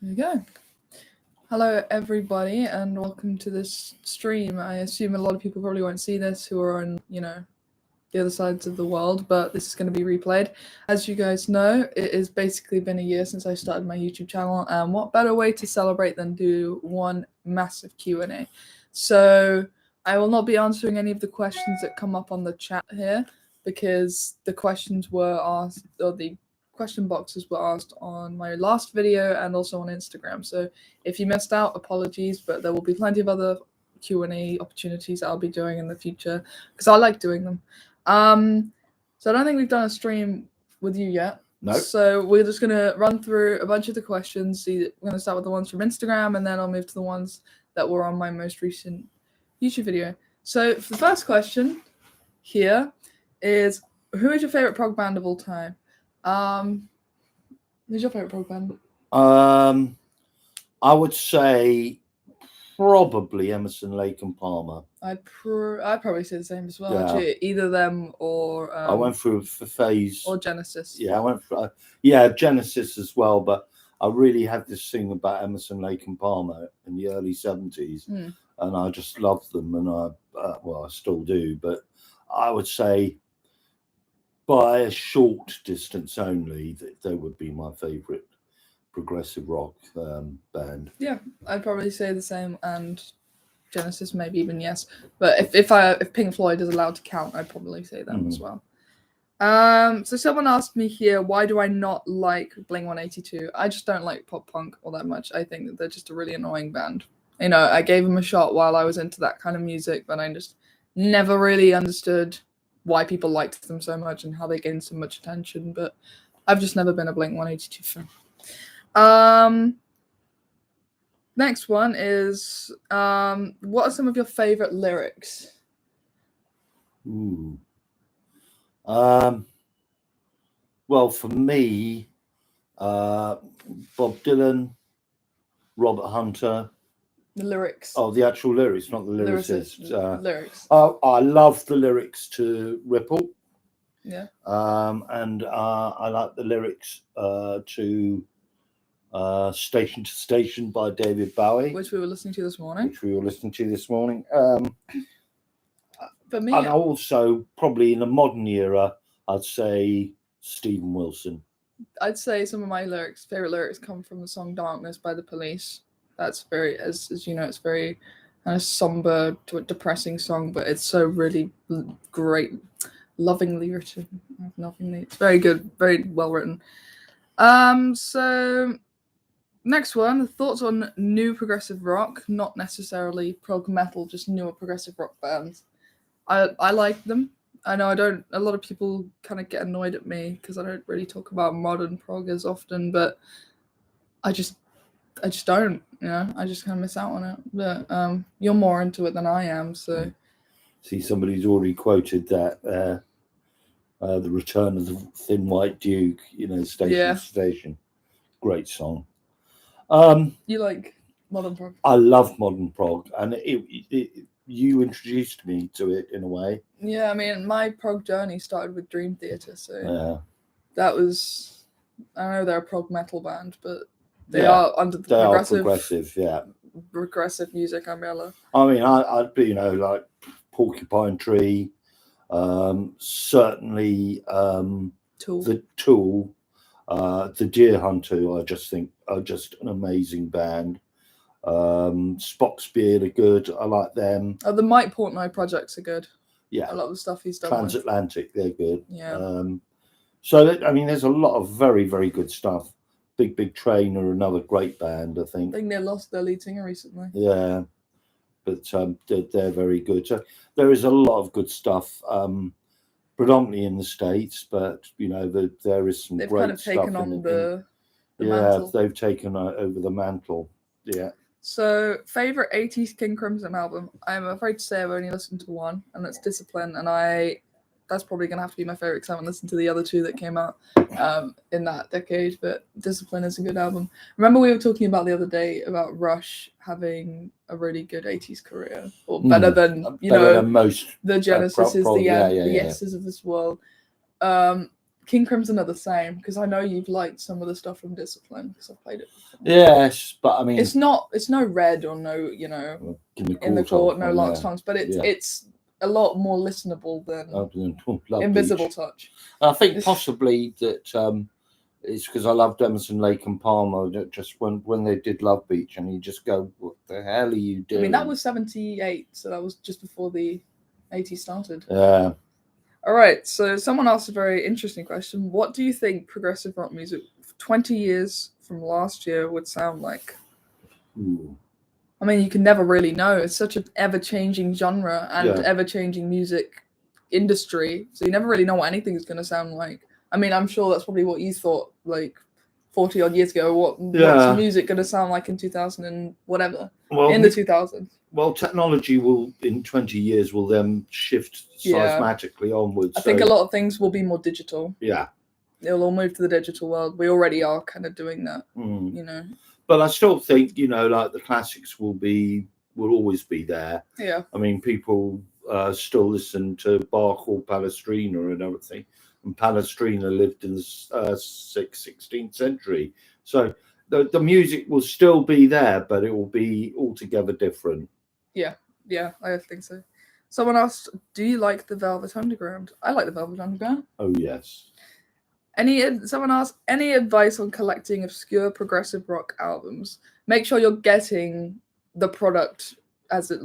There we go. Hello, everybody, and welcome to this stream. I assume a lot of people probably won't see this who are on, the other sides of the world, but this is going to be replayed. As you guys know, it has basically been a year since I started my YouTube channel, and what better way to celebrate than do one massive Q&A. So I will not be answering any of the questions that come up on the chat here, because the questions were asked, or the question boxes were asked on my last video and also on Instagram. So if you missed out, apologies, but there will be plenty of other Q&A opportunities I'll be doing in the future because I like doing them. So I don't think we've done a stream with you yet. No. So we're just going to run through a bunch of the questions. We're going to start with the ones from Instagram, and then I'll move to the ones that were on my most recent YouTube video. So for the first question here is, who is your favorite prog band of all time? Who's your favorite prog band? I would say probably Emerson, Lake and Palmer. I'd probably say the same as well. Yeah. Actually, either them or I went through a phase. or Genesis. Yeah, I went for Genesis as well, but I really had this thing about Emerson, Lake and Palmer in the early 70s, and I just loved them, and I still do. But I would say, by a short distance only, that they would be my favourite progressive rock band. Yeah, I'd probably say the same, and Genesis maybe even yes. But if Pink Floyd is allowed to count, I'd probably say them as well. So someone asked me here, why do I not like Blink-182? I just don't like pop punk all that much. I think that they're just a really annoying band. You know, I gave them a shot while I was into that kind of music, but I just never really understood why people liked them so much and how they gained so much attention. But I've just never been a Blink-182 fan. Next one is, what are some of your favorite lyrics? Ooh. Well, for me, Bob Dylan, Robert Hunter. The lyrics. Oh, the actual lyrics, not the lyricist. Lyrics. I love the lyrics to Ripple. Yeah. And I like the lyrics to Station to Station by David Bowie, which we were listening to this morning. For me, and also probably in the modern era, I'd say Stephen Wilson. I'd say some of my favorite lyrics come from the song "Darkness" by The Police. That's very, as you know, it's very kind of somber, depressing song, but it's so really great, lovingly written. It's very good, very well written. So next one, thoughts on new progressive rock, not necessarily prog metal, just newer progressive rock bands. I like them. I know a lot of people kind of get annoyed at me because I don't really talk about modern prog as often, but I just don't, I just kind of miss out on it. But you're more into it than I am, so. See, somebody's already quoted that, the Return of the Thin White Duke, Station to Station. Great song. You like modern prog? I love modern prog, and you introduced me to it in a way. Yeah, I mean, my prog journey started with Dream Theater, so yeah. That was, I know they're a prog metal band, but they are under the progressive music umbrella. I mean, I'd be, like Porcupine Tree, certainly Tool. The Tool, the Deer Hunter, I just think are just an amazing band. Spock's Beard are good. I like them. The Mike Portnoy projects are good. Yeah, I love the stuff he's done. Transatlantic, they're good. Yeah. So I mean, there's a lot of very, very good stuff. Big Train are another great band, I think. I think they lost their lead singer recently. Yeah, but they're very good. So there is a lot of good stuff, predominantly in the States, but there is some great stuff. They've kind of taken on the mantle. They've taken over the mantle. Yeah. So, favorite 80s King Crimson album? I'm afraid to say I've only listened to one, and that's Discipline, and that's probably going to have to be my favorite because I haven't listened to the other two that came out in that decade, but Discipline is a good album. Remember we were talking about the other day about Rush having a really good 80s career, or better than, than most the Genesis, the Yeses of this world. King Crimson are the same, because I know you've liked some of the stuff from Discipline because I've played it before. Yes, but I mean, it's no Red or no, in the court, no Lark's Tongues, but it's a lot more listenable than Invisible Touch. I think possibly that it's because I loved Emerson, Lake and Palmer. Just when they did Love Beach, and you just go, "What the hell are you doing?" I mean, that was 78, so that was just before the 80s started. Yeah. All right, so someone asked a very interesting question. What do you think progressive rock music 20 years from last year would sound like? Ooh. I mean, you can never really know. It's such an ever-changing genre and ever-changing music industry, so you never really know what anything is going to sound like. I mean, I'm sure that's probably what you thought, like 40 odd years ago. What's music going to sound like in 2000 and whatever? Well, in the 2000s. Well, technology will in 20 years will then shift seismatically onwards. I think a lot of things will be more digital. Yeah. It'll all move to the digital world. We already are kind of doing that, But I still think, like the classics will always be there. Yeah. I mean, people still listen to Bach or Palestrina and everything. And Palestrina lived in the 16th century. So the music will still be there, but it will be altogether different. Yeah, I think so. Someone asked, do you like the Velvet Underground? I like the Velvet Underground. Oh, yes. Someone asked, any advice on collecting obscure progressive rock albums? Make sure you're getting the product as it,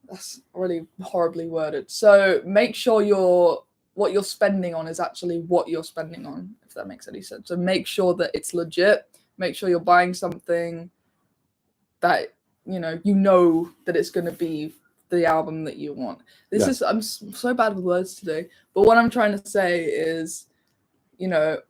that's really horribly worded. So make sure what you're spending on is actually what you're spending on, if that makes any sense. So make sure that it's legit. Make sure you're buying something that, that it's going to be the album that you want. I'm so bad with words today, but what I'm trying to say is,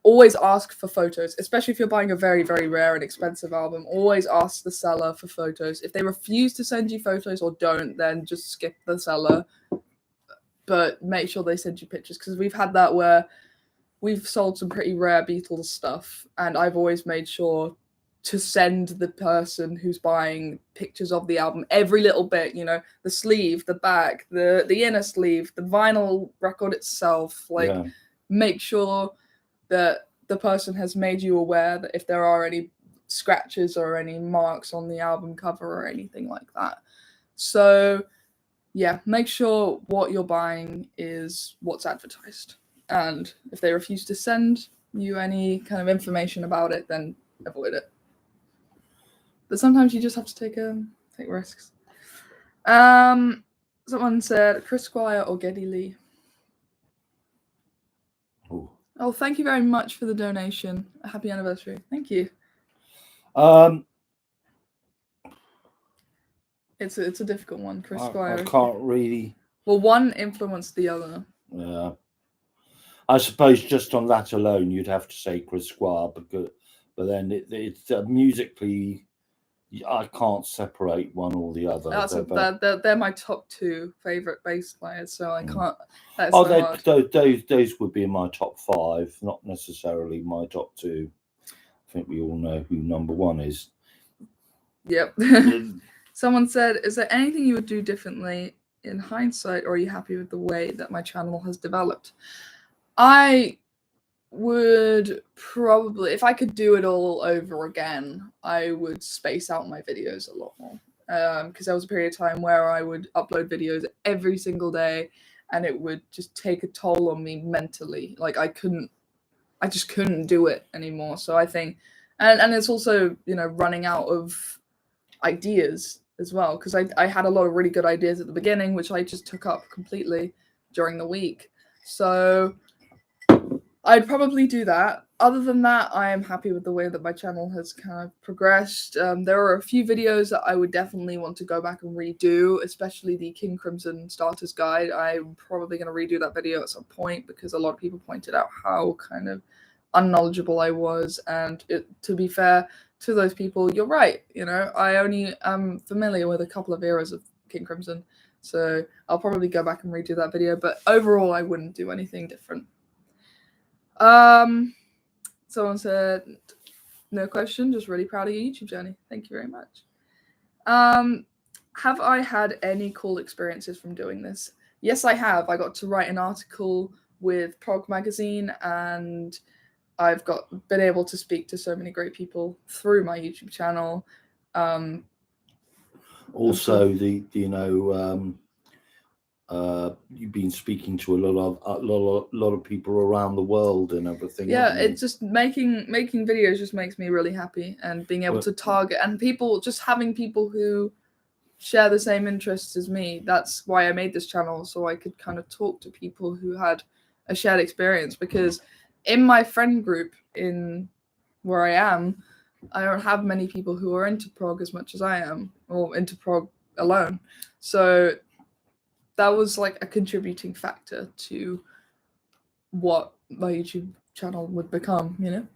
always ask for photos, especially if you're buying a very, very rare and expensive album. Always ask the seller for photos. If they refuse to send you photos or don't, then just skip the seller. But make sure they send you pictures, because we've had that where we've sold some pretty rare Beatles stuff, and I've always made sure to send the person who's buying pictures of the album, every little bit, the sleeve, the back, the inner sleeve, the vinyl record itself. Make sure that the person has made you aware that if there are any scratches or any marks on the album cover or anything like that. So yeah, make sure what you're buying is what's advertised. And if they refuse to send you any kind of information about it, then avoid it. But sometimes you just have to take risks. Someone said Chris Squire or Geddy Lee. Oh, thank you very much for the donation. Happy anniversary. Thank you. It's a difficult one, Chris Squire. I can't really. Well, one influenced the other. Yeah. I suppose just on that alone, you'd have to say Chris Squire, but then it's musically, I can't separate one or the other. They're my top two favorite bass players, so I can't. Those would be in my top 5, not necessarily my top 2. I think we all know who number 1 is. Yep. Someone said, "Is there anything you would do differently in hindsight, or are you happy with the way that my channel has developed?" I would probably, if I could do it all over again, I would space out my videos a lot more. Because there was a period of time where I would upload videos every single day, and it would just take a toll on me mentally. I just couldn't do it anymore. So I think, and it's also, running out of ideas as well, because I had a lot of really good ideas at the beginning, which I just took up completely during the week. So I'd probably do that. Other than that, I am happy with the way that my channel has kind of progressed. There are a few videos that I would definitely want to go back and redo, especially the King Crimson Starter's Guide. I'm probably going to redo that video at some point, because a lot of people pointed out how kind of unknowledgeable I was. And to be fair to those people, you're right. I only am familiar with a couple of eras of King Crimson. So I'll probably go back and redo that video. But overall, I wouldn't do anything different. Someone said, no question, just really proud of your YouTube journey. Thank you very much. Have I had any cool experiences from doing this? Yes, I have. I got to write an article with Prog magazine, and I've been able to speak to so many great people through my YouTube channel. Also, you've been speaking to a lot of people around the world and everything. Yeah, it's just making videos just makes me really happy, and being able to target and just having people who share the same interests as me. That's why I made this channel, so I could kind of talk to people who had a shared experience, because in my friend group in where I am, I don't have many people who are into prog as much as I am, or into prog alone. So that was like a contributing factor to what my YouTube channel would become, you know.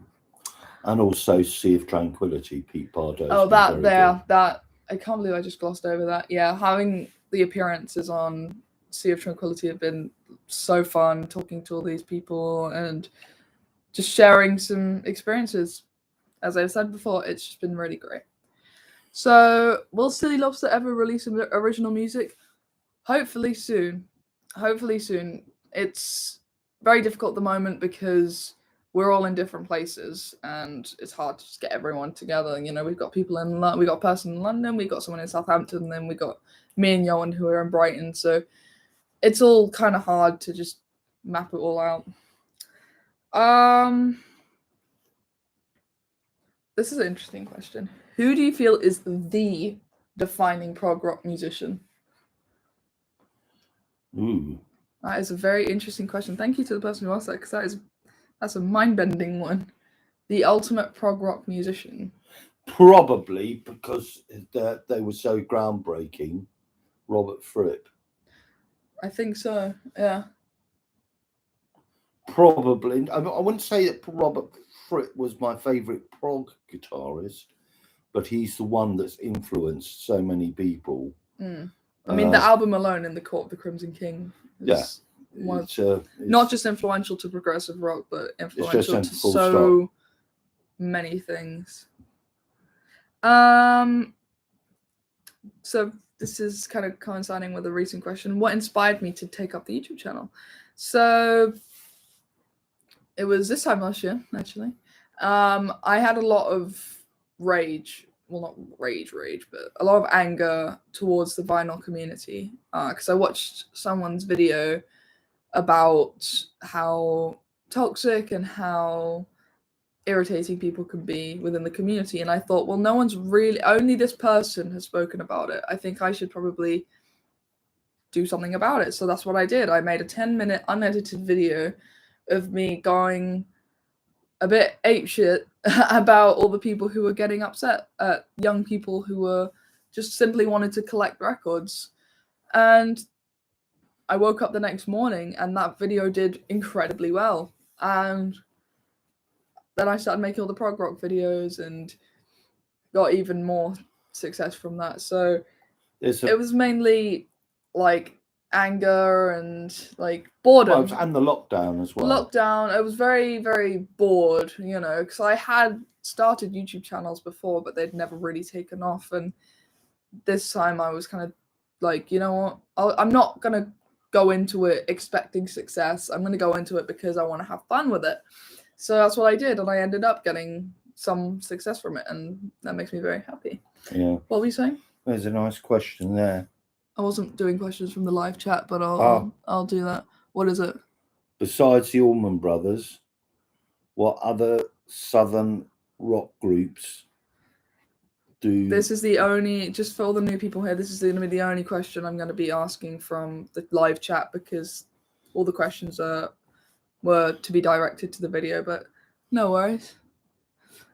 And also Sea of Tranquility, Pete Pardo's. Oh, that I can't believe I just glossed over that. Yeah, having the appearances on Sea of Tranquility have been so fun, talking to all these people and just sharing some experiences. As I've said before, it's just been really great. So, will Silly Lobster ever release some original music? Hopefully soon. Hopefully soon. It's very difficult at the moment because we're all in different places and it's hard to just get everyone together. You know, we've got people we got a person in London, we got someone in Southampton, then we got me and Johan who are in Brighton. So it's all kind of hard to just map it all out. This is an interesting question. Who do you feel is the defining prog rock musician? Ooh. That is a very interesting question. Thank you to the person who asked that, because that's a mind-bending one. The ultimate prog rock musician. Probably because they were so groundbreaking. Robert Fripp. I think so. Yeah. Probably. I wouldn't say that Robert Fripp was my favourite prog guitarist, but he's the one that's influenced so many people. I mean, the album alone, In the Court of the Crimson King, is not just influential to progressive rock, but influential to so many things. So this is kind of coinciding with a recent question. What inspired me to take up the YouTube channel? So it was this time last year, actually. I had a lot of rage. Well, not rage, but a lot of anger towards the vinyl community. Because I watched someone's video about how toxic and how irritating people can be within the community, and I thought, well, no one's really, only this person has spoken about it. I think I should probably do something about it. So that's what I did. I made a 10-minute unedited video of me going a bit apeshit about all the people who were getting upset at young people who were just simply wanted to collect records. And I woke up the next morning and that video did incredibly well. And then I started making all the prog rock videos and got even more success from that. So it was mainly like anger and like boredom. And the lockdown as well. Lockdown, I was very, very bored, you know, because I had started YouTube channels before, but they'd never really taken off. And this time I was kind of like, you know what, I'm not going to go into it expecting success. I'm going to go into it because I want to have fun with it. So that's what I did, and I ended up getting some success from it, and that makes me very happy. Yeah. What were you saying? There's a nice question there. I wasn't doing questions from the live chat, but I'll do that. What is it? Besides the Allman Brothers, what other southern rock groups do? This is the only, just for all the new people here, this is going to be the only question I'm going to be asking from the live chat, because all the questions were to be directed to the video, but no worries.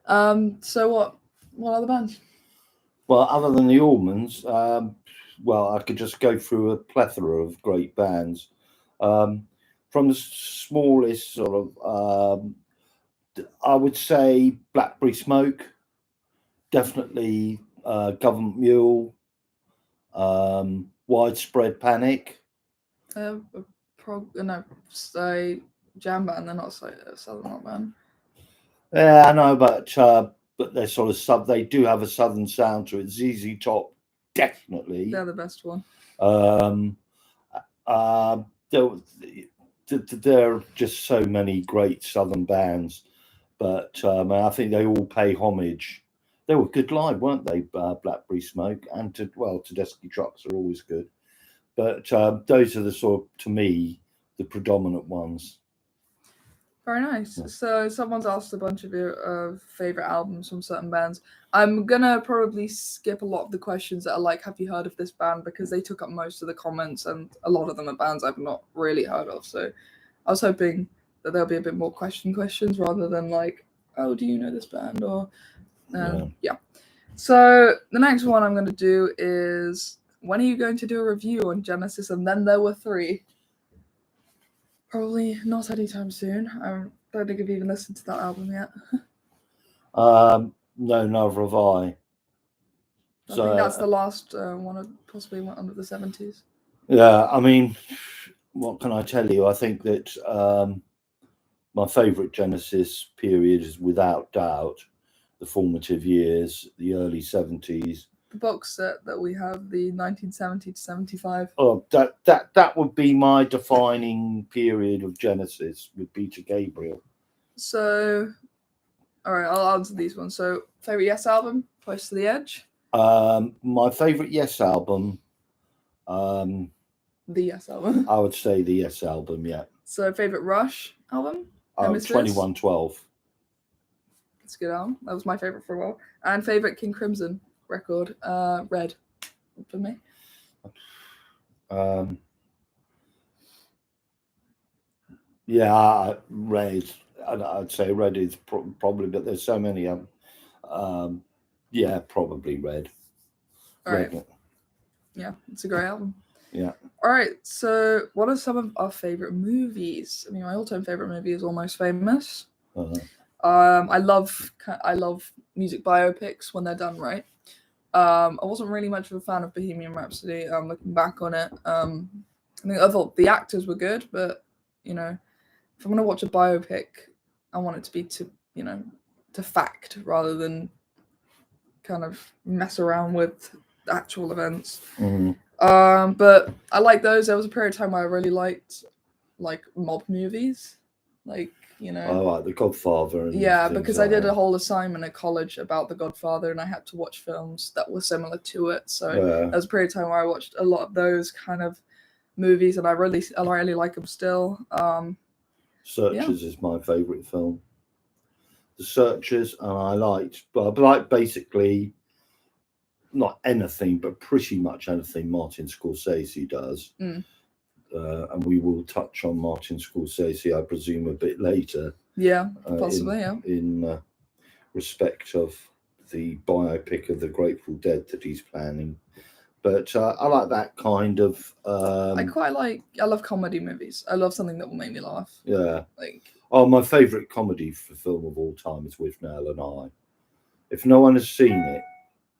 So what other bands? Well, other than the Allmans, well, I could just go through a plethora of great bands. From the smallest sort of, I would say Blackberry Smoke, definitely Government Mule, Widespread Panic. Jam band, they're not a southern rock band. Yeah, I know, but they're sort of they do have a southern sound to it. ZZ Top, definitely. They're the best one. there are just so many great Southern bands, but I think they all pay homage. They were good live, weren't they? Blackberry Smoke and Tedeschi Trucks are always good, but those are the sort of, to me, the predominant ones. Very nice. Yeah. So someone's asked a bunch of your favorite albums from certain bands. I'm gonna probably skip a lot of the questions that are like, have you heard of this band? Because they took up most of the comments, and a lot of them are bands I've not really heard of. So I was hoping that there'll be a bit more questions rather than like, oh, do you know this band? Or yeah. So the next one I'm gonna do is, when are you going to do a review on Genesis and Then There Were Three? Probably not anytime soon. I don't think I've even listened to that album yet. No, neither have I. I think that's the last one, possibly one under the 70s. Yeah, I mean, what can I tell you? I think that my favourite Genesis period is without doubt the formative years, the early 70s. The box set that we have, the 1970 to 75. Oh, that would be my defining period of Genesis with Peter Gabriel. So, all right, I'll answer these ones. So, favorite Yes album, Close to the Edge. My favorite Yes album. The Yes album. I would say the Yes album, yeah. So, favorite Rush album. 2112. It's a good album. That was my favorite for a while. And favorite King Crimson record, Red, for me. Yeah, Red. I'd say Red is probably, but there's so many. Yeah, probably Red. All right. Red. Yeah, it's a great album. Yeah. All right. So, what are some of our favorite movies? I mean, my all-time favorite movie is Almost Famous. I love music biopics when they're done right. I wasn't really much of a fan of Bohemian Rhapsody. Looking back on it, I thought the actors were good, but if I'm gonna watch a biopic, I want it to be to fact rather than kind of mess around with the actual events. Mm-hmm. But I like those. There was a period of time where I really liked like mob movies, like. I like The Godfather. And because I did a whole assignment at college about The Godfather, and I had to watch films that were similar to it. So there was a period of time where I watched a lot of those kind of movies, and I really like them still. Searchers is my favourite film. The Searchers, and I like basically not anything, but pretty much anything Martin Scorsese does. And we will touch on Martin Scorsese, I presume, a bit later. Yeah, possibly, in respect of the biopic of the Grateful Dead that he's planning. But I like that kind of... I love comedy movies. I love something that will make me laugh. Yeah. My favourite comedy film of all time is With Nell and I. If no one has seen it,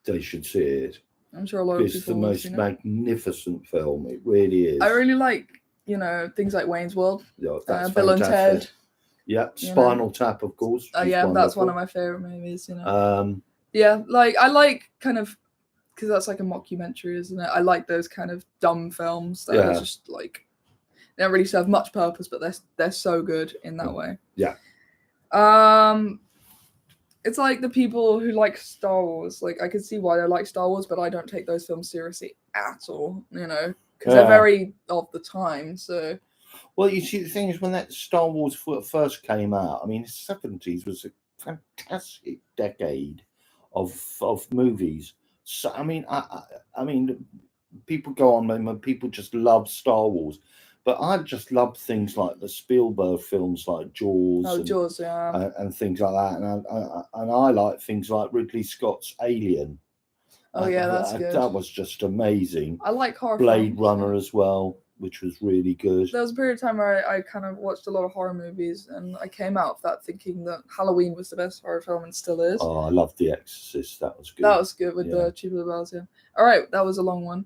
they should see it. I'm sure a lot of people. It's the most magnificent film. It really is. I really like, things like Wayne's World. Yeah, that's Bill and Ted. Yeah, Spinal Tap, of course. That's one of my favorite movies. I like kind of, because that's like a mockumentary, isn't it? I like those kind of dumb films that are just like, they don't really serve much purpose, but they're so good in that way. Yeah. It's like the people who like Star Wars. Like, I can see why they like Star Wars, but I don't take those films seriously at all, because they're very of the time. So, well, you see, the thing is, when that Star Wars first came out, I mean, the 70s was a fantastic decade of movies. So, I mean, I mean, people go on, and people just love Star Wars. But I just love things like the Spielberg films, like Jaws, Jaws, yeah, and things like that. And I like things like Ridley Scott's Alien. Oh yeah, that's good. That was just amazing. I like horror. Blade Runner as well, which was really good. There was a period of time where I kind of watched a lot of horror movies, and I came out of that thinking that Halloween was the best horror film, and still is. Oh, I loved The Exorcist. That was good. That was good with the Tubular Bells. Yeah. All right, that was a long one.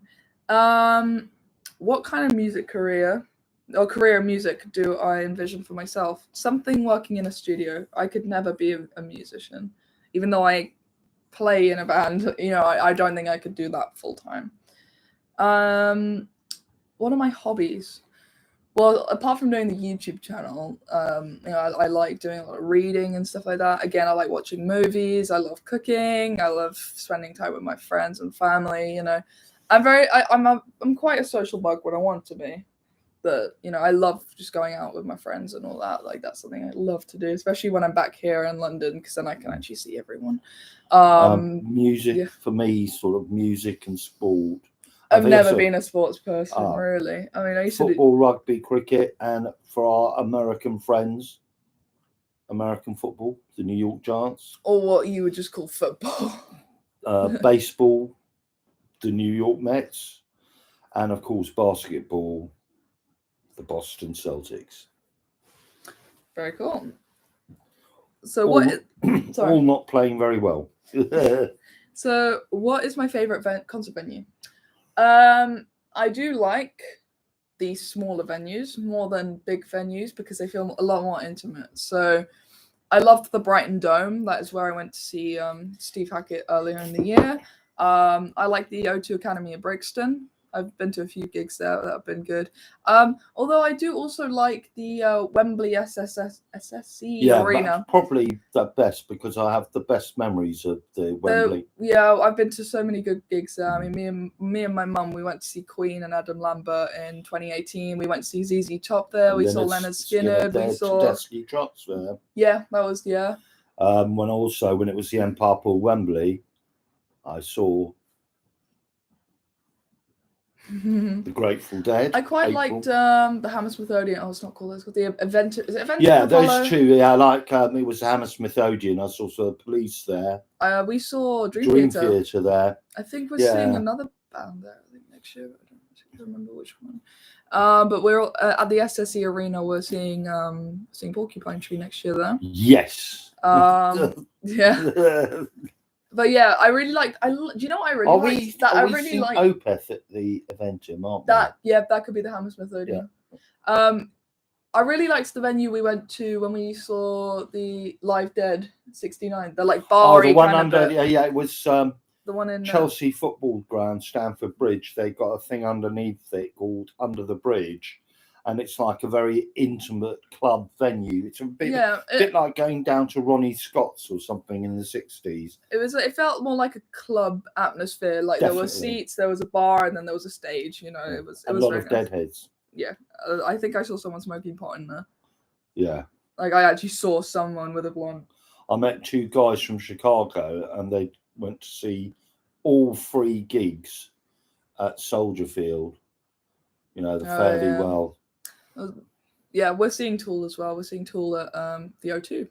What kind of music career in music do I envision for myself? Something working in a studio. I could never be a musician, even though I play in a band. I don't think I could do that full time. What are my hobbies? Well, apart from doing the YouTube channel, I like doing a lot of reading and stuff like that. Again, I like watching movies. I love cooking. I love spending time with my friends and family. I'm quite a social bug when I want to be. But I love just going out with my friends and all that. Like that's something I love to do, especially when I'm back here in London, because then I can actually see everyone. Music for me, sort of music and sport. I've never been a sports person, really. I mean, I used football, to do rugby, cricket, and for our American friends, American football, the New York Giants, or what you would just call football. Baseball, the New York Mets, and of course basketball, the Boston Celtics. Very cool. So all not playing very well. So what is my favorite concert venue? I do like the smaller venues more than big venues because they feel a lot more intimate. So I loved the Brighton Dome. That is where I went to see Steve Hackett earlier in the year. I like the O2 Academy at Brixton. I've been to a few gigs there that have been good. Although I do also like the Wembley SSC Arena. That's probably the best because I have the best memories of the Wembley. I've been to so many good gigs there. I mean, me and my mum, we went to see Queen and Adam Lambert in 2018. We went to see ZZ Top there. We saw Lynyrd Skynyrd. We saw Tedeschi Trucks there. Yeah, that was when it was the Empire Pool Wembley, I saw the Grateful Dead. I quite liked the Hammersmith Odeon. Oh, it's not called. It's called the Event. Is it Event? Yeah, those two. Yeah, I like it was the Hammersmith Odeon. I saw the Police there. We saw Dream Theatre there. I think we're seeing another band there. I think next year. I don't remember which one. But we're at the SSE Arena. We're seeing Porcupine Tree next year there. Yes. Yeah. But yeah, I really liked. Do you know what I really liked? That I really liked Opeth at the event, aren't that? Yeah, that could be the Hammersmith Odeon. Yeah. I really liked the venue we went to when we saw the Live Dead '69. The like bar. The one under. Yeah, it was the one in Chelsea Football Ground, Stamford Bridge. They got a thing underneath it called Under the Bridge. And it's like a very intimate club venue. It's a bit, bit like going down to Ronnie Scott's or something in the 60s. It felt more like a club atmosphere. Like Definitely. There were seats, there was a bar, and then there was a stage. It was a lot of deadheads. Yeah, I think I saw someone smoking pot in there. Yeah, like I actually saw someone with a blonde. I met two guys from Chicago, and they went to see all 3 gigs at Soldier Field. The fairly well. Yeah, we're seeing Tool as well. We're seeing Tool at the O2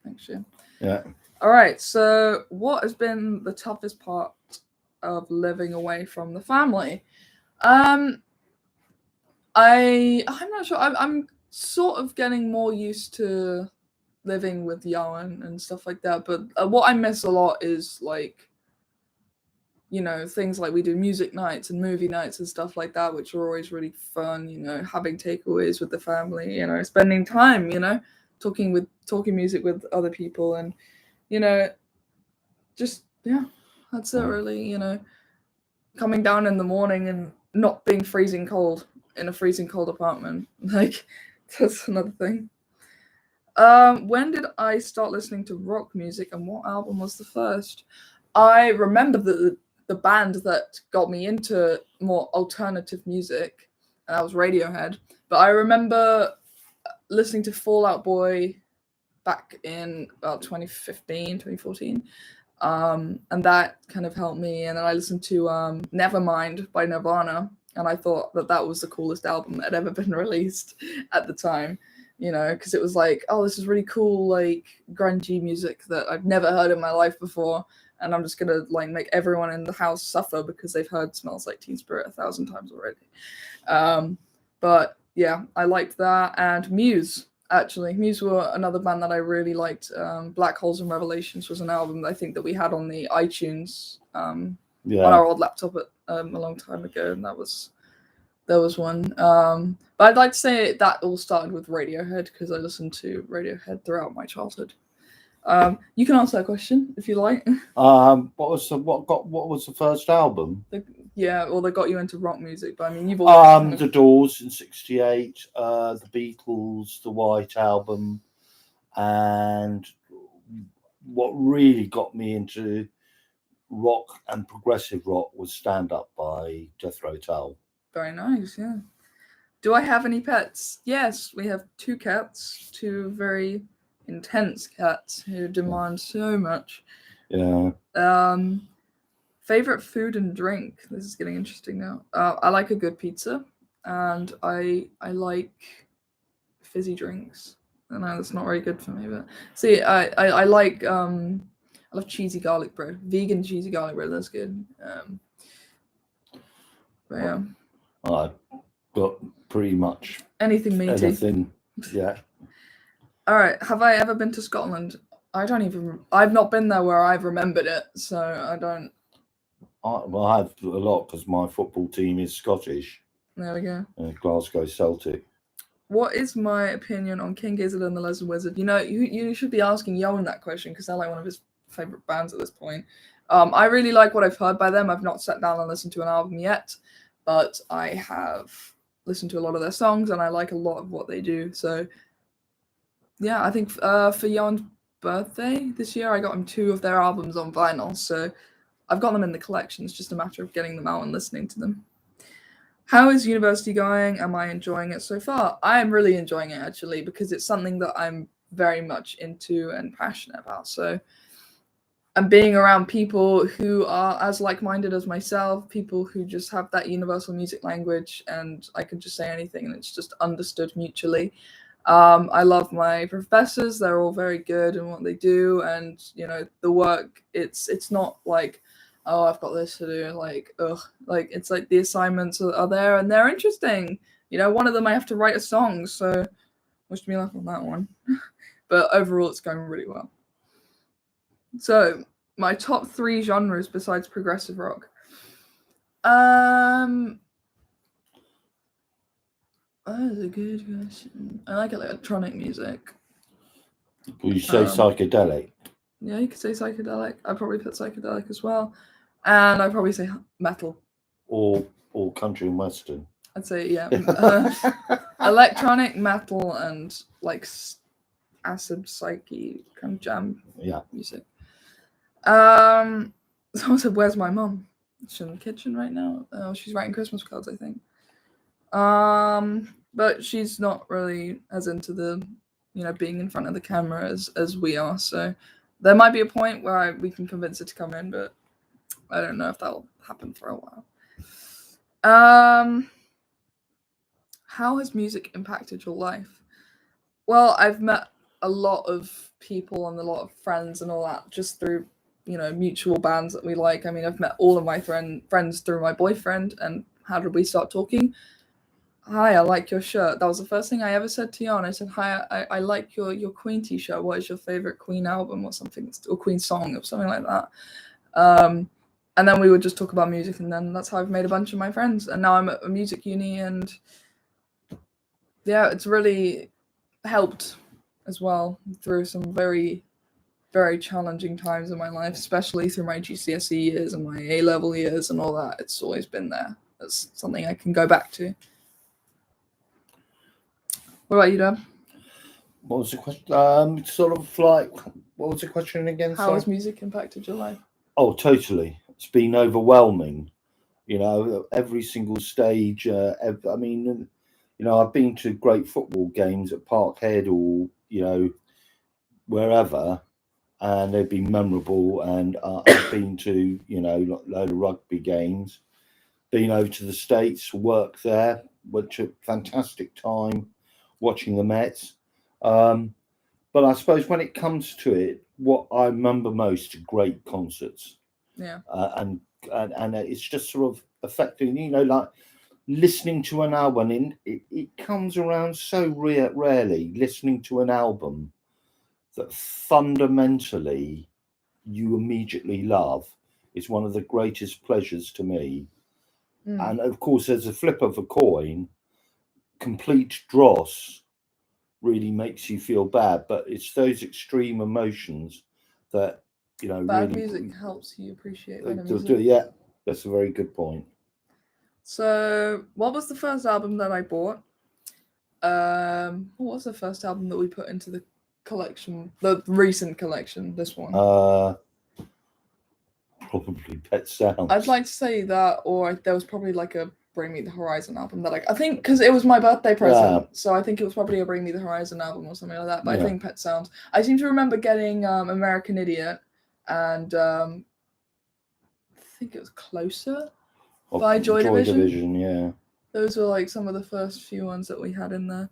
next year. Yeah. All right. So, what has been the toughest part of living away from the family? I'm not sure. I'm sort of getting more used to living with Yowen and stuff like that. But what I miss a lot is like, things like we do music nights and movie nights and stuff like that, which are always really fun, having takeaways with the family, spending time, talking music with other people and, that's it really, coming down in the morning and not being freezing cold in a freezing cold apartment. Like, that's another thing. When did I start listening to rock music and what album was the first? I remember the band that got me into more alternative music, and that was Radiohead. But I remember listening to Fall Out Boy back in about 2015, 2014. And that kind of helped me. And then I listened to Nevermind by Nirvana, and I thought that was the coolest album that had ever been released at the time, because it was like, oh, this is really cool, like grungy music that I've never heard in my life before. And I'm just going to like make everyone in the house suffer because they've heard Smells Like Teen Spirit 1,000 times already. But yeah, I liked that. And Muse, actually. Muse were another band that I really liked. Black Holes and Revelations was an album I think that we had on the iTunes on our old laptop a long time ago. And that was one. But I'd like to say that all started with Radiohead because I listened to Radiohead throughout my childhood. You can answer that question if you like. What was the first album? Yeah, or they got you into rock music, but I mean, you've always kind The of... Doors in '68, the Beatles, the White Album, and what really got me into rock and progressive rock was Stand Up by Jethro Tull. Very nice, yeah. Do I have any pets? Yes, we have 2 cats, 2 very intense cats who demand so much. Yeah. Favorite food and drink. This is getting interesting now. I like a good pizza, and I like fizzy drinks. I know that's not very good for me, but see, I like I love cheesy garlic bread, vegan cheesy garlic bread. That's good. But yeah, I got pretty much anything meaty. anything. Yeah. All right. Have I ever been to Scotland? I've not been there where I've remembered it, so I don't. Well, I have a lot because my football team is Scottish. There we go. Glasgow Celtic. What is my opinion on King Gizzard and the Lizard Wizard? You know, you should be asking Yoan that question because they're like one of his favorite bands at this point. I really like what I've heard by them. I've not sat down and listened to an album yet, but I have listened to a lot of their songs and I like a lot of what they do. So, yeah, I think for Yoan's birthday this year, I got him 2 of their albums on vinyl. So I've got them in the collection. It's just a matter of getting them out and listening to them. How is university going? Am I enjoying it so far? I am really enjoying it, actually, because it's something that I'm very much into and passionate about. So I'm being around people who are as like-minded as myself, people who just have that universal music language, and I can just say anything and it's just understood mutually. I love my professors. They're all very good in what they do, and you know, the work, it's not like, oh, I've got this to do, like, ugh. Like, it's like the assignments are there and they're interesting. You know, one of them I have to write a song, so wish me luck on that one. But overall, it's going really well. So, my top 3 genres besides progressive rock. That is a good question. I like electronic music. Will you say psychedelic? Yeah, you could say psychedelic. I'd probably put psychedelic as well. And I'd probably say metal. Or country and western? I'd say, yeah. Electronic, metal, and like acid psyche kind of jam music. Someone said, "Where's my mum?" She's in the kitchen right now. She's writing Christmas cards, I think. But she's not really as into the, you know, being in front of the camera as we are. So there might be a point where we can convince her to come in, but I don't know if that'll happen for a while. How has music impacted your life? Well, I've met a lot of people and a lot of friends and all that just through, you know, mutual bands that we like. I mean, I've met all of my friends through my boyfriend. And how did we start talking? Hi, I like your shirt. That was the first thing I ever said to Jan. I said, hi, I like your Queen t-shirt. What is your favorite Queen album or something, or Queen song or something like that? And then we would just talk about music, and then that's how I've made a bunch of my friends. And now I'm at a music uni, and yeah, it's really helped as well through some very, very challenging times in my life, especially through my GCSE years and my A-level years and all that. It's always been there. It's something I can go back to. What about you, Dad? What was the question? Sort of like, what was the question again? How has music impacted your life? Oh, totally. It's been overwhelming. You know, every single stage. I mean, you know, I've been to great football games at Parkhead or, you know, wherever, and they've been memorable. And I've been to, you know, a load of rugby games. Been over to the States, worked there, which a fantastic time watching the Mets. But I suppose when it comes to it, what I remember most are great concerts. Yeah. And it's just sort of affecting, you know, like listening to an album. It comes around so rarely, listening to an album that fundamentally you immediately love is one of the greatest pleasures to me. And of course, there's a flip of a coin, complete dross really makes you feel bad, but it's those extreme emotions that, you know, bad really music helps you appreciate better music. Yeah, that's a very good point. So, what was the first album that I bought? What was the first album that we put into the collection? The recent collection, this one. Probably Pet Sounds. I'd like to say that, or there was probably like a Bring Me the Horizon album that I think, because it was my birthday present, so I think it was probably a Bring Me the Horizon album or something like that. But I think Pet Sounds. I seem to remember getting American Idiot and I think it was Closer by Joy Division. Yeah. Those were like some of the first few ones that we had in there.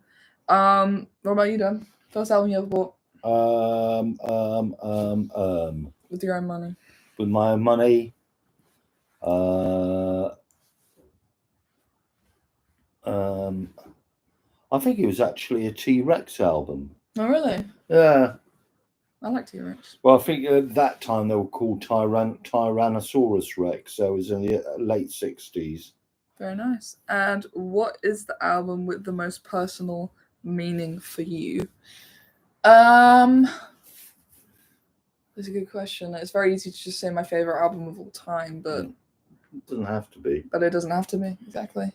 What about you, Dan? First album you ever bought? With your own money. With my own money. I think it was actually a T-Rex album. Oh, really? Yeah. I like T-Rex. Well, I think at that time they were called Tyrannosaurus Rex. So it was in the late 60s. Very nice. And what is the album with the most personal meaning for you? That's a good question. It's very easy to just say my favorite album of all time, but it doesn't have to be. But it doesn't have to be, exactly.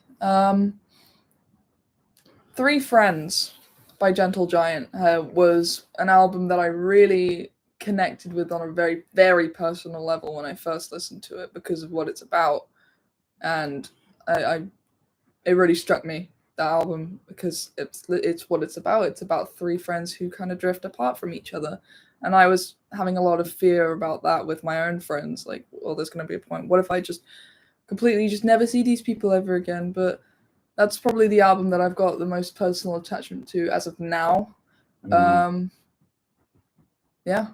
Three Friends by Gentle Giant was an album that I really connected with on a very, very personal level when I first listened to it because of what it's about. And it really struck me, that album, because it's what it's about. It's about three friends who kind of drift apart from each other. And I was having a lot of fear about that with my own friends. Like, well, there's going to be a point. What if I just completely just never see these people ever again? But that's probably the album that I've got the most personal attachment to as of now. Yeah.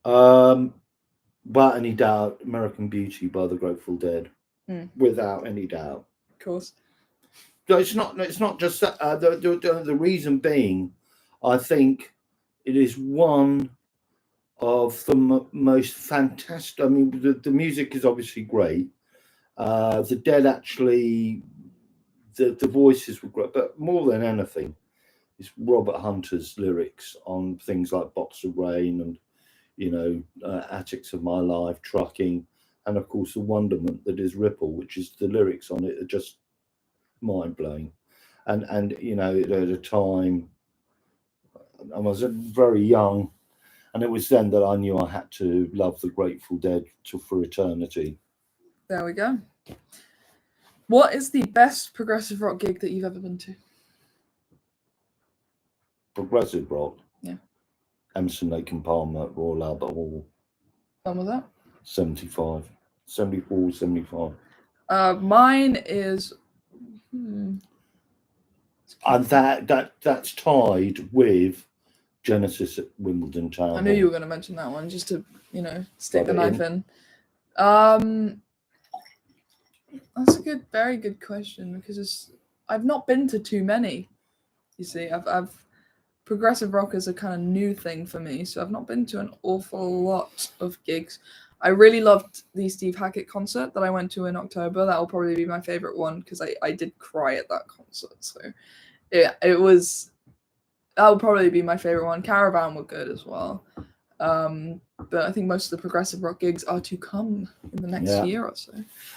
Without any doubt, American Beauty by the Grateful Dead. Without any doubt. Of course. No, it's not just that. The reason being, I think it is one of the most fantastic. I mean, the music is obviously great. The Dead actually, the voices were great, but more than anything, it's Robert Hunter's lyrics on things like Box of Rain and, Attics of My Life, Trucking, and of course the wonderment that is Ripple, which is the lyrics on it are just mind blowing. And at a time I was very young, and it was then that I knew I had to love the Grateful Dead for eternity. There we go. What is the best progressive rock gig that you've ever been to? Progressive rock? Yeah. Emerson, Lake and Palmer at Royal Albert Hall. When was that? 74, 75. Mine is... And that's tied with Genesis at Wimbledon Town. I knew you were going to mention that one, just to, stick the knife in. That's a very good question, because I've not been to too many. You see, I've progressive rock is a kind of new thing for me, so I've not been to an awful lot of gigs. I really loved the Steve Hackett concert that I went to in October. That will probably be my favorite one, because I did cry at that concert. So yeah, that will probably be my favorite one. Caravan were good as well. But I think most of the progressive rock gigs are to come in the next year or so.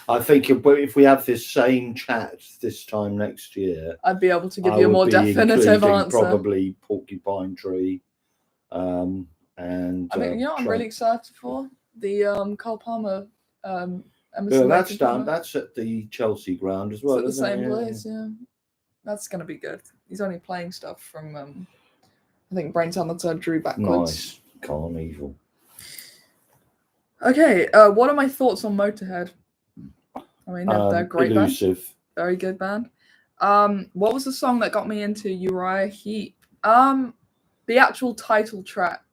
I think if we have this same chat this time next year, I'd be able to give you a more definitive answer. Probably Porcupine Tree. And I mean, I'm really excited for the Carl Palmer. That's done. That's at the Chelsea ground as well. It's at the same place, yeah. That's going to be good. He's only playing stuff from, I think, Brain Tunnel Surgery backwards. Nice. Carnival. Okay, what are my thoughts on Motorhead? I mean, they're a great Elusive. band. Very good band. What was the song that got me into Uriah Heep? The actual title track,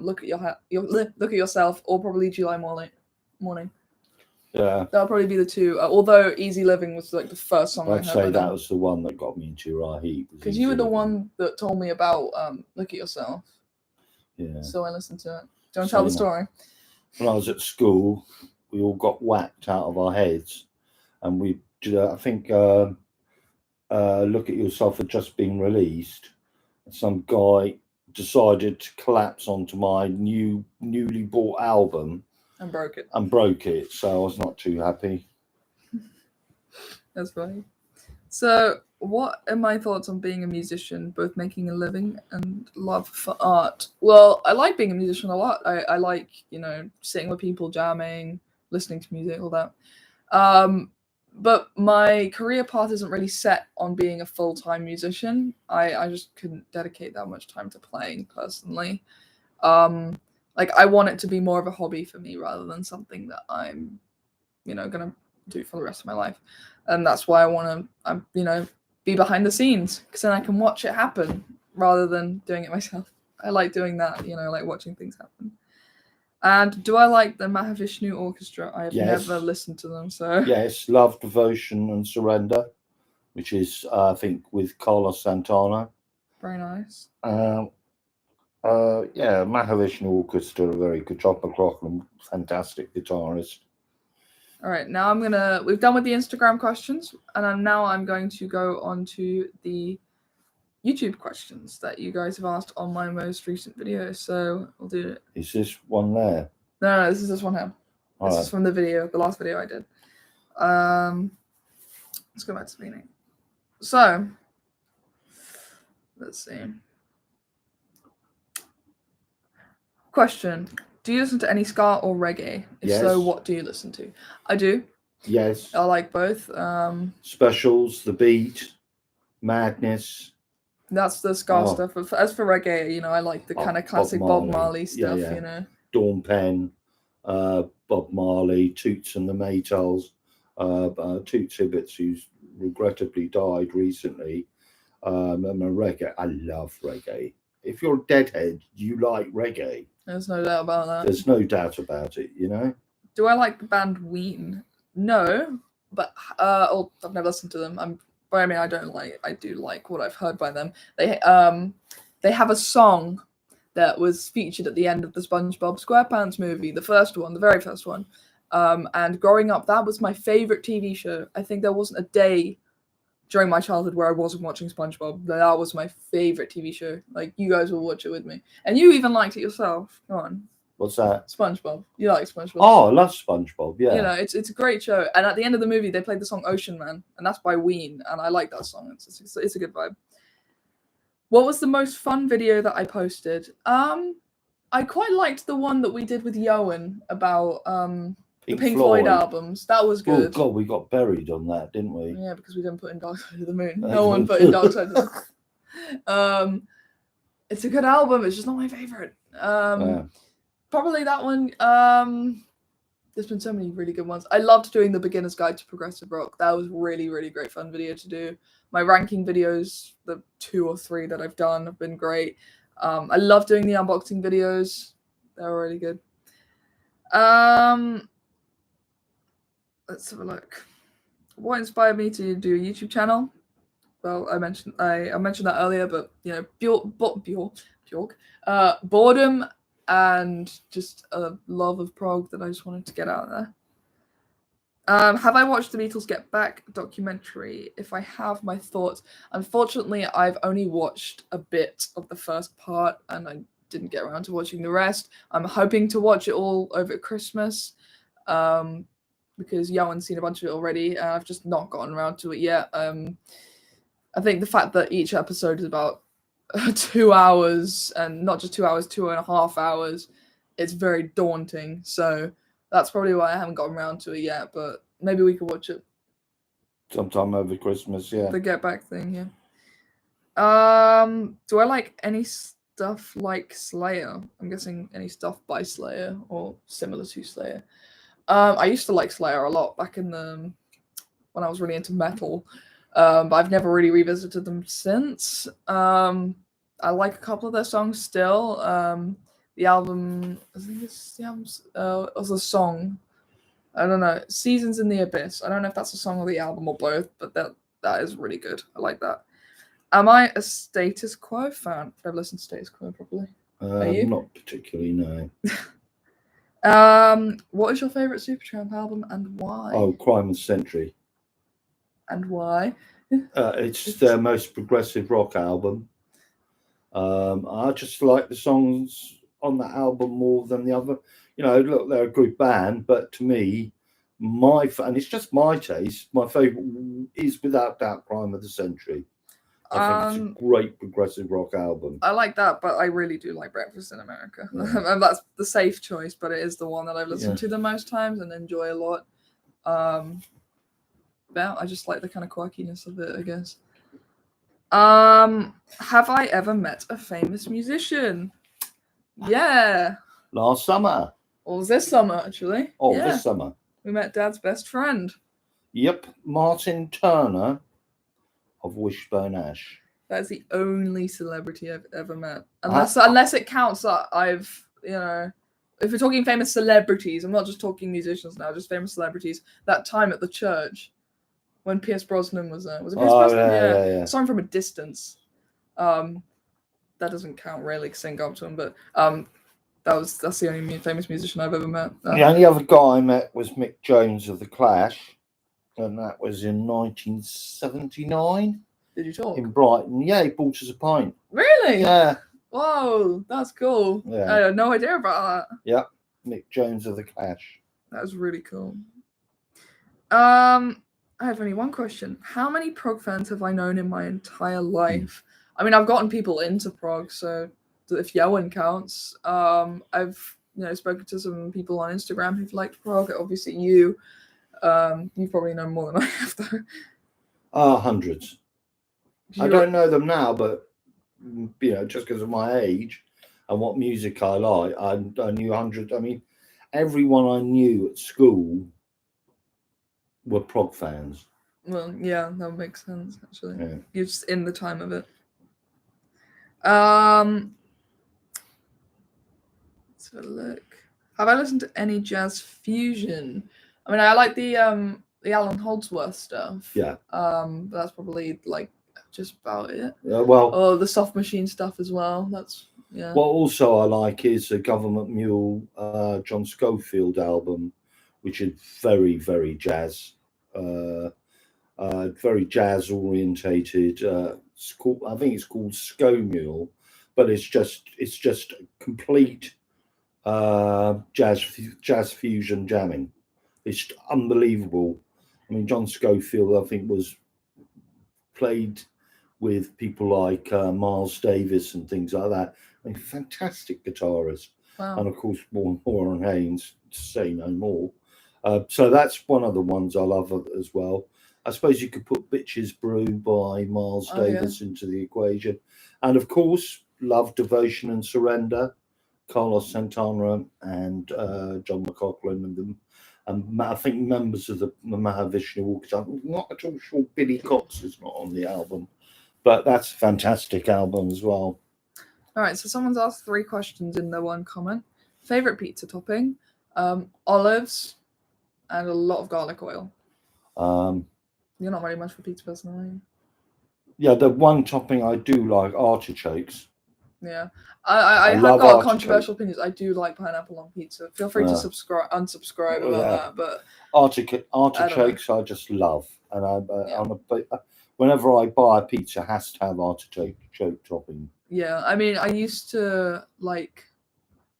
Look at Yourself, or probably July Morning. Yeah. That'll probably be the two. Although Easy Living was like the first song I heard. I'd say that was the one that got me into Uriah Heep. Because you were the one that told me about Look at Yourself. Yeah. So I listened to it. Do you want to tell the story? When I was at school, we all got whacked out of our heads, and I think Look at Yourself had just been released. Some guy decided to collapse onto my newly bought album and broke it. So I was not too happy. That's funny. So, what are my thoughts on being a musician, both making a living and love for art? Well, I like being a musician a lot. I like, sitting with people, jamming, listening to music, all that. Um, but my career path isn't really set on being a full time musician. I just couldn't dedicate that much time to playing personally. Um, like, I want it to be more of a hobby for me rather than something that I'm, gonna do for the rest of my life. And that's why I want to, be behind the scenes because then I can watch it happen rather than doing it myself. I like doing that, like watching things happen. And do I like the Mahavishnu Orchestra? I have Yes. never listened to them, so Yes, Love, Devotion, and Surrender, which is I think with Carlos Santana. very nice. Yeah, Mahavishnu Orchestra, a very good. John McLaughlin, fantastic guitarist. All right, now we've done with the Instagram questions, and I'm going to go on to the YouTube questions that you guys have asked on my most recent video. So we'll do it. Is this one there? No, this is this one here. This is from the last video I did. Let's go back to the beginning. So, let's see. Question: do you listen to any ska or reggae? If Yes. so, what do you listen to? I do. Yes. I like both. Specials, The Beat, Madness. That's the ska stuff. As for reggae, I like the kind of classic Bob Marley stuff. Yeah. Dawn Penn, Bob Marley, Toots and the Maytals, Toots Hibbets, who's regrettably died recently. And reggae, I love reggae. If you're a deadhead, you like reggae. There's no doubt about that. There's no doubt about it, Do I like the band Ween? No, but I've never listened to them. I do like what I've heard by them. They have a song that was featured at the end of the SpongeBob SquarePants movie, the very first one. And growing up, that was my favorite TV show. I think there wasn't a day during my childhood where I wasn't watching SpongeBob. That was my favorite TV show. Like, you guys will watch it with me. And you even liked it yourself. Come on. What's that? SpongeBob. You like SpongeBob? Oh, I love SpongeBob, yeah. It's a great show. And at the end of the movie, they played the song Ocean Man. And that's by Ween. And I like that song. It's a good vibe. What was the most fun video that I posted? I quite liked the one that we did with Yoan about Pink Floyd albums. That was good. Oh God, we got buried on that, didn't we? Yeah, because we didn't put in Dark Side of the Moon. No one put in Dark Side of the Moon. It's a good album. It's just not my favorite. Probably that one. There's been so many really good ones. I loved doing the Beginner's Guide to Progressive Rock. That was really, really great fun video to do. My ranking videos, the 2 or 3 that I've done, have been great. I love doing the unboxing videos. They're really good. Let's have a look. What inspired me to do a YouTube channel? Well, I mentioned that earlier, but boredom and just a love of prog that I just wanted to get out there. Have I watched the Beatles Get Back documentary? If I have, my thoughts. Unfortunately, I've only watched a bit of the first part and I didn't get around to watching the rest. I'm hoping to watch it all over Christmas because Yoan's seen a bunch of it already. I've just not gotten around to it yet. I think the fact that each episode is about 2 hours, and not just 2 hours, 2.5 hours, it's very daunting. So that's probably why I haven't gotten around to it yet, but maybe we could watch it sometime over Christmas, yeah. The Get Back thing, yeah. Do I like any stuff like Slayer? I'm guessing any stuff by Slayer or similar to Slayer. I used to like Slayer a lot back in when I was really into metal. But I've never really revisited them since. I like a couple of their songs still. The album, I think it's the album's, was a song. I don't know. Seasons in the Abyss. I don't know if that's a song or the album or both, but that is really good. I like that. Am I a Status Quo fan? I've listened to Status Quo probably. Are you? Not particularly, no. What is your favorite Supertramp album and why? Oh, Crime and Century. And why? It's their most progressive rock album. I just like the songs on that album more than the other. Look, they're a good band, but to me, and it's just my taste. My favourite is without doubt "Crime of the Century." I think it's a great progressive rock album. I like that, but I really do like Breakfast in America. Yeah. And that's the safe choice, but it is the one that I've listened to the most times and enjoy a lot. Yeah, I just like the kind of quirkiness of it, I guess. Have I ever met a famous musician? Yeah. Last summer. Or was this summer, actually? Oh, yeah. This summer. We met Dad's best friend. Yep, Martin Turner of Wishbone Ash. That's the only celebrity I've ever met. Unless it counts that I've, if we're talking famous celebrities, I'm not just talking musicians now, just famous celebrities. That time at the church when Pierce Brosnan was there. Was it Pierce Brosnan? Yeah. Saw him from a distance. That doesn't count really because I didn't go up to him, but that's the only famous musician I've ever met. The only other guy I met was Mick Jones of The Clash, and that was in 1979. Did you talk? In Brighton. Yeah, he bought us a pint. Really? Yeah. Whoa, that's cool. Yeah. I had no idea about that. Yeah, Mick Jones of The Clash. That was really cool. I have only one question. How many prog fans have I known in my entire life? I mean, I've gotten people into prog, so if Yowen counts. I've spoken to some people on Instagram who've liked prog. Obviously, you probably know more than I have, though. Hundreds. I don't know them now, but just because of my age and what music I like, I knew hundreds. I mean, everyone I knew at school were prog fans. Well, yeah, that makes sense, actually. Yeah. You're just in the time of it. Let's have a look. Have I listened to any jazz fusion? I mean, I like the Alan Holdsworth stuff. Yeah. That's probably just about it. Well, the Soft Machine stuff as well. That's yeah. What also I like is a Government Mule John Scofield album, which is very, very jazz, very jazz orientated. I think it's called Sco Mule, but it's just complete jazz fusion jamming. It's unbelievable. I mean, John Scofield, I think, was played with people like Miles Davis and things like that. I mean, fantastic guitarist. Wow. And of course, Warren Haynes, to say no more. So that's one of the ones I love as well. I suppose you could put Bitches Brew by Miles Davis into the equation. And of course, Love, Devotion and Surrender, Carlos Santana and John McLaughlin and them. And I think members of the Mahavishnu Orchestra. I'm not at all sure Billy Cox is not on the album, but that's a fantastic album as well. All right, so someone's asked 3 questions in their one comment. Favorite pizza topping, olives, and a lot of garlic oil. You're not very much for pizza person, are you? Yeah, the one topping I do like, artichokes. Yeah, I have got controversial opinions. I do like pineapple on pizza. Feel free to unsubscribe about that. But artichokes, I just love, and whenever I buy a pizza, it has to have artichoke topping. Yeah, I mean, I used to like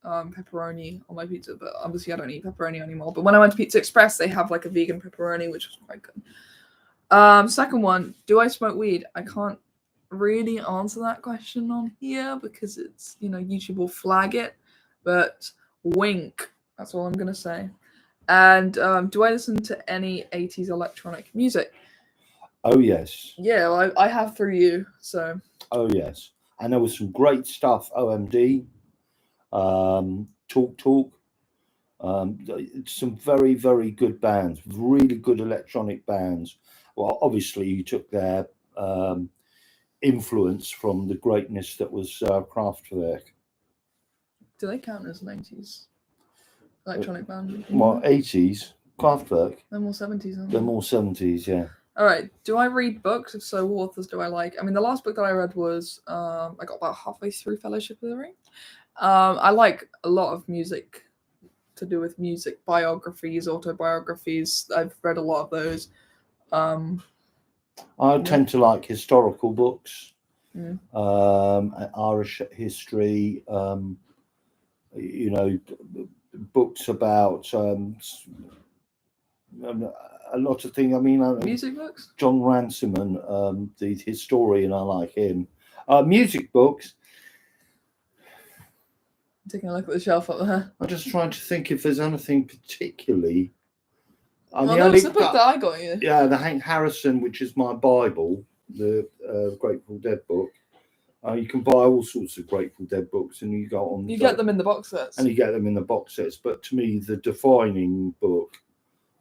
pepperoni on my pizza, but obviously I don't eat pepperoni anymore. But when I went to Pizza Express, they have like a vegan pepperoni, which was quite good. Second one, do I smoke weed? I can't really answer that question on here because it's, YouTube will flag it, but wink, that's all I'm gonna say. And do I listen to any 80s electronic music? Oh yes. Yeah, well, I have through you, so. Oh yes, and there was some great stuff. OMD, Talk, some very, very good bands, really good electronic bands. Well, obviously you took their influence from the greatness that was Kraftwerk. Do they count as an 80s electronic band? Well, 80s, Kraftwerk. They're more 70s, aren't they? They're more 70s, yeah. All right. Do I read books? If so, what authors do I like? I mean, the last book that I read was, I got about halfway through Fellowship of the Ring. I like a lot of music to do with music, biographies, autobiographies. I've read a lot of those. I tend to like historical books, Irish history, books about a lot of things. I mean, Music books? John Ransoman, the historian, I like him. Music books. Taking a look at the shelf up there. I'm just trying to think if there's anything particularly. That was the book that I got you. Yeah, the Hank Harrison, which is my Bible, the Grateful Dead book. You can buy all sorts of Grateful Dead books, and you go on. You get them in the box sets. And you get them in the box sets. But to me, the defining book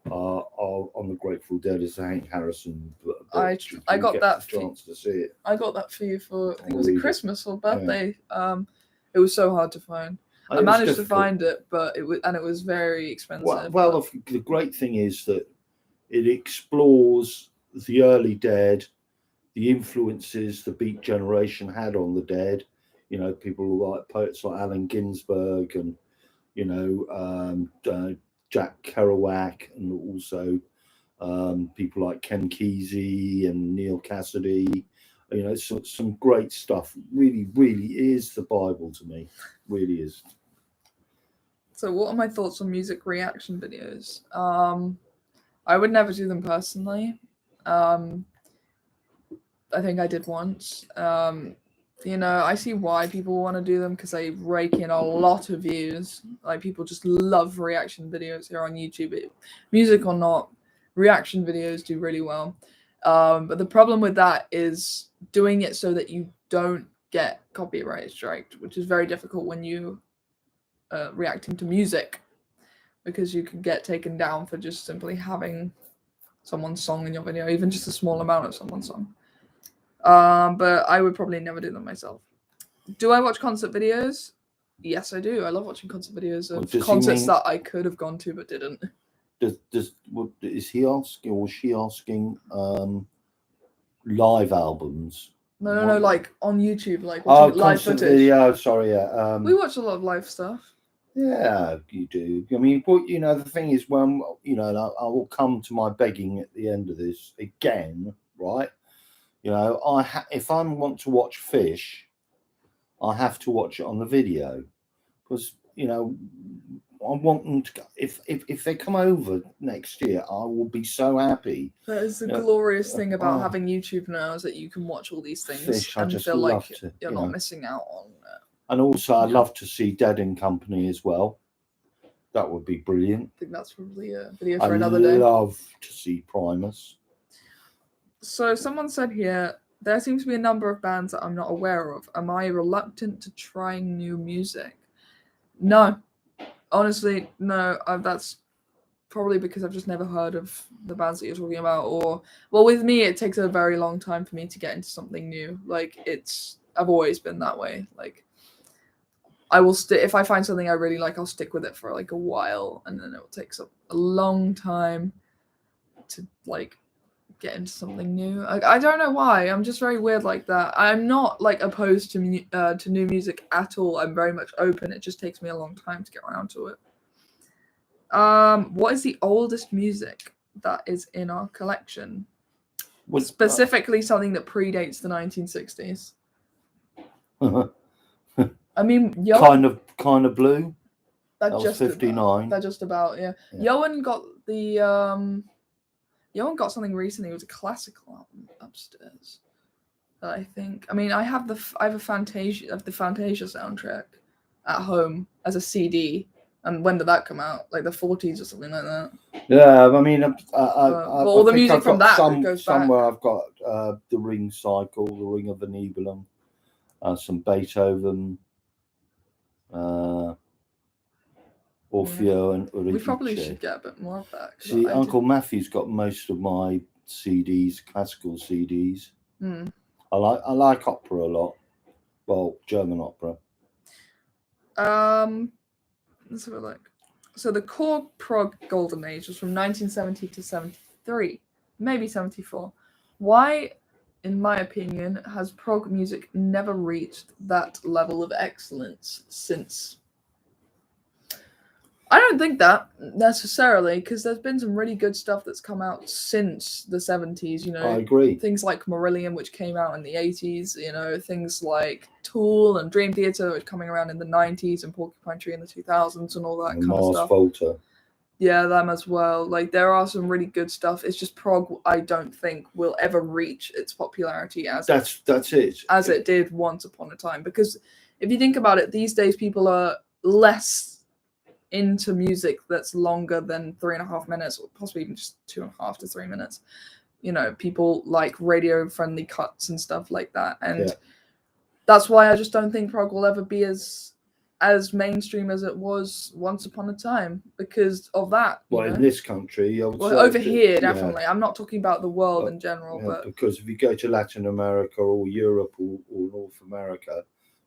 on the Grateful Dead is the Hank Harrison book. I got that chance to see it. I got that for you for, I think it was a Christmas or birthday. Yeah. It was so hard to find. I managed to find it, but it was very expensive. Well, the great thing is that it explores the early Dead, the influences the Beat Generation had on the Dead. You know, people like poets like Allen Ginsberg and, you know, Jack Kerouac, and also people like Ken Kesey and Neil Cassidy. You know, some great stuff. Really, really is the Bible to me. Really is. So what are my thoughts on music reaction videos? I would never do them personally. I think I did once. You know, I see why people want to do them because they rake in a lot of views. Like, people just love reaction videos here on YouTube. Music or not, reaction videos do really well. But the problem with that is doing it so that you don't get copyright striked, which is very difficult when you reacting to music, because you can get taken down for just simply having someone's song in your video, even just a small amount of someone's song. But I would probably never do them myself. Do I watch concert videos? Yes, I do. I love watching concert videos of concerts that I could have gone to but didn't. Is he asking, or was she asking, live albums? No, like on YouTube, like watching live footage. Yeah, sorry, yeah. We watch a lot of live stuff. Yeah, you do. I mean, but you know, the thing is, when you know, I will come to my begging at the end of this again, right? You know, if I want to watch Fish, I have to watch it on the video, because you know, I want them to. If they come over next year, I will be so happy. That is the glorious thing about having YouTube now, is that you can watch all these things Fish, and feel like you're not missing out on it. And also, I'd love to see Dead and Company as well. That would be brilliant. I think that's probably a video for another day. I'd love to see Primus. So someone said here, there seems to be a number of bands that I'm not aware of. Am I reluctant to trying new music? No. Honestly, no. That's probably because I've just never heard of the bands that you're talking about. Or, well, with me, it takes a very long time for me to get into something new. Like, I've always been that way. Like, I will if I find something I really like, I'll stick with it for like a while, and then it will take a long time to like get into something new. I don't know why. I'm just very weird like that. I'm not like opposed to new music at all. I'm very much open. It just takes me a long time to get around to it. What is the oldest music that is in our collection? Specifically, something that predates the 1960s. I mean, kind of blue. That was 59. That just about, yeah. Johan got the Johan got something recently. It was a classical album upstairs. I think. I mean, I have the Fantasia soundtrack at home as a CD. And when did that come out? Like the 40s or something like that. Yeah, I mean, all the music from that goes somewhere back. I've got the Ring Cycle, the Ring of the Nibelung, some Beethoven, Orfeo and Euridice. We probably should get a bit more of that. See, Uncle Matthew's got most of my CDs, classical CDs. I like opera a lot. Well, German opera. Let's have a look. So the core prog golden age was from 1970 to 73, maybe 74. Why, in my opinion, has prog music never reached that level of excellence since? I don't think that necessarily, because there's been some really good stuff that's come out since the 70s, you know. I agree. Things like Marillion, which came out in the 80s, you know, things like Tool and Dream Theater, which coming around in the 90s, and Porcupine Tree in the 2000s and all that kind of stuff. Volta. Yeah, them as well. Like there are some really good stuff. It's just prog. I don't think will ever reach its popularity as it did once upon a time. Because if you think about it, these days people are less into music that's longer than 3.5 minutes, or possibly even just 2.5 to 3 minutes. You know, people like radio-friendly cuts and stuff like that, and that's why I just don't think prog will ever be as mainstream as it was once upon a time because of that. In this country, I would say over here, definitely. I'm not talking about the world in general, but because if you go to Latin America or Europe or North America,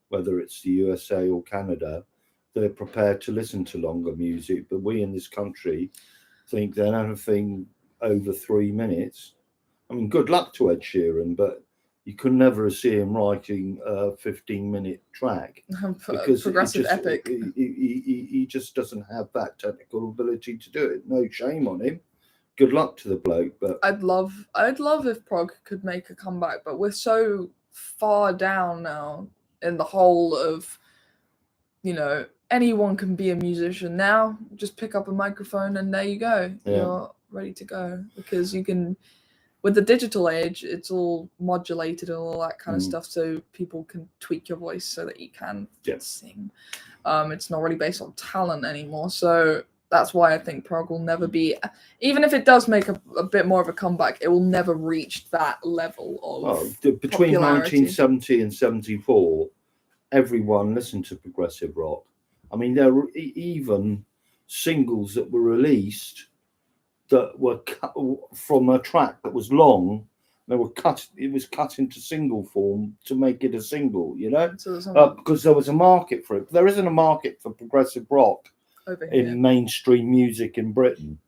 whether it's the USA or Canada, they're prepared to listen to longer music. But we in this country think that anything over 3 minutes. I mean, good luck to Ed Sheeran, but you could never see him writing a 15-minute track because progressive epic. He just doesn't have that technical ability to do it. No shame on him. Good luck to the bloke. But I'd love if prog could make a comeback, but we're so far down now in the whole of, anyone can be a musician now. Just pick up a microphone and there you go. Yeah. You're ready to go because you can. With the digital age, it's all modulated and all that kind of stuff, so people can tweak your voice so that you can sing. It's not really based on talent anymore, so that's why I think prog will never be, even if it does make a bit more of a comeback, it will never reach that level of between popularity. 1970 and 74, everyone listened to progressive rock. I mean, there were even singles that were released that were cut from a track that was long. They were cut. It was cut into single form to make it a single. Because there was a market for it. There isn't a market for progressive rock in mainstream music in Britain.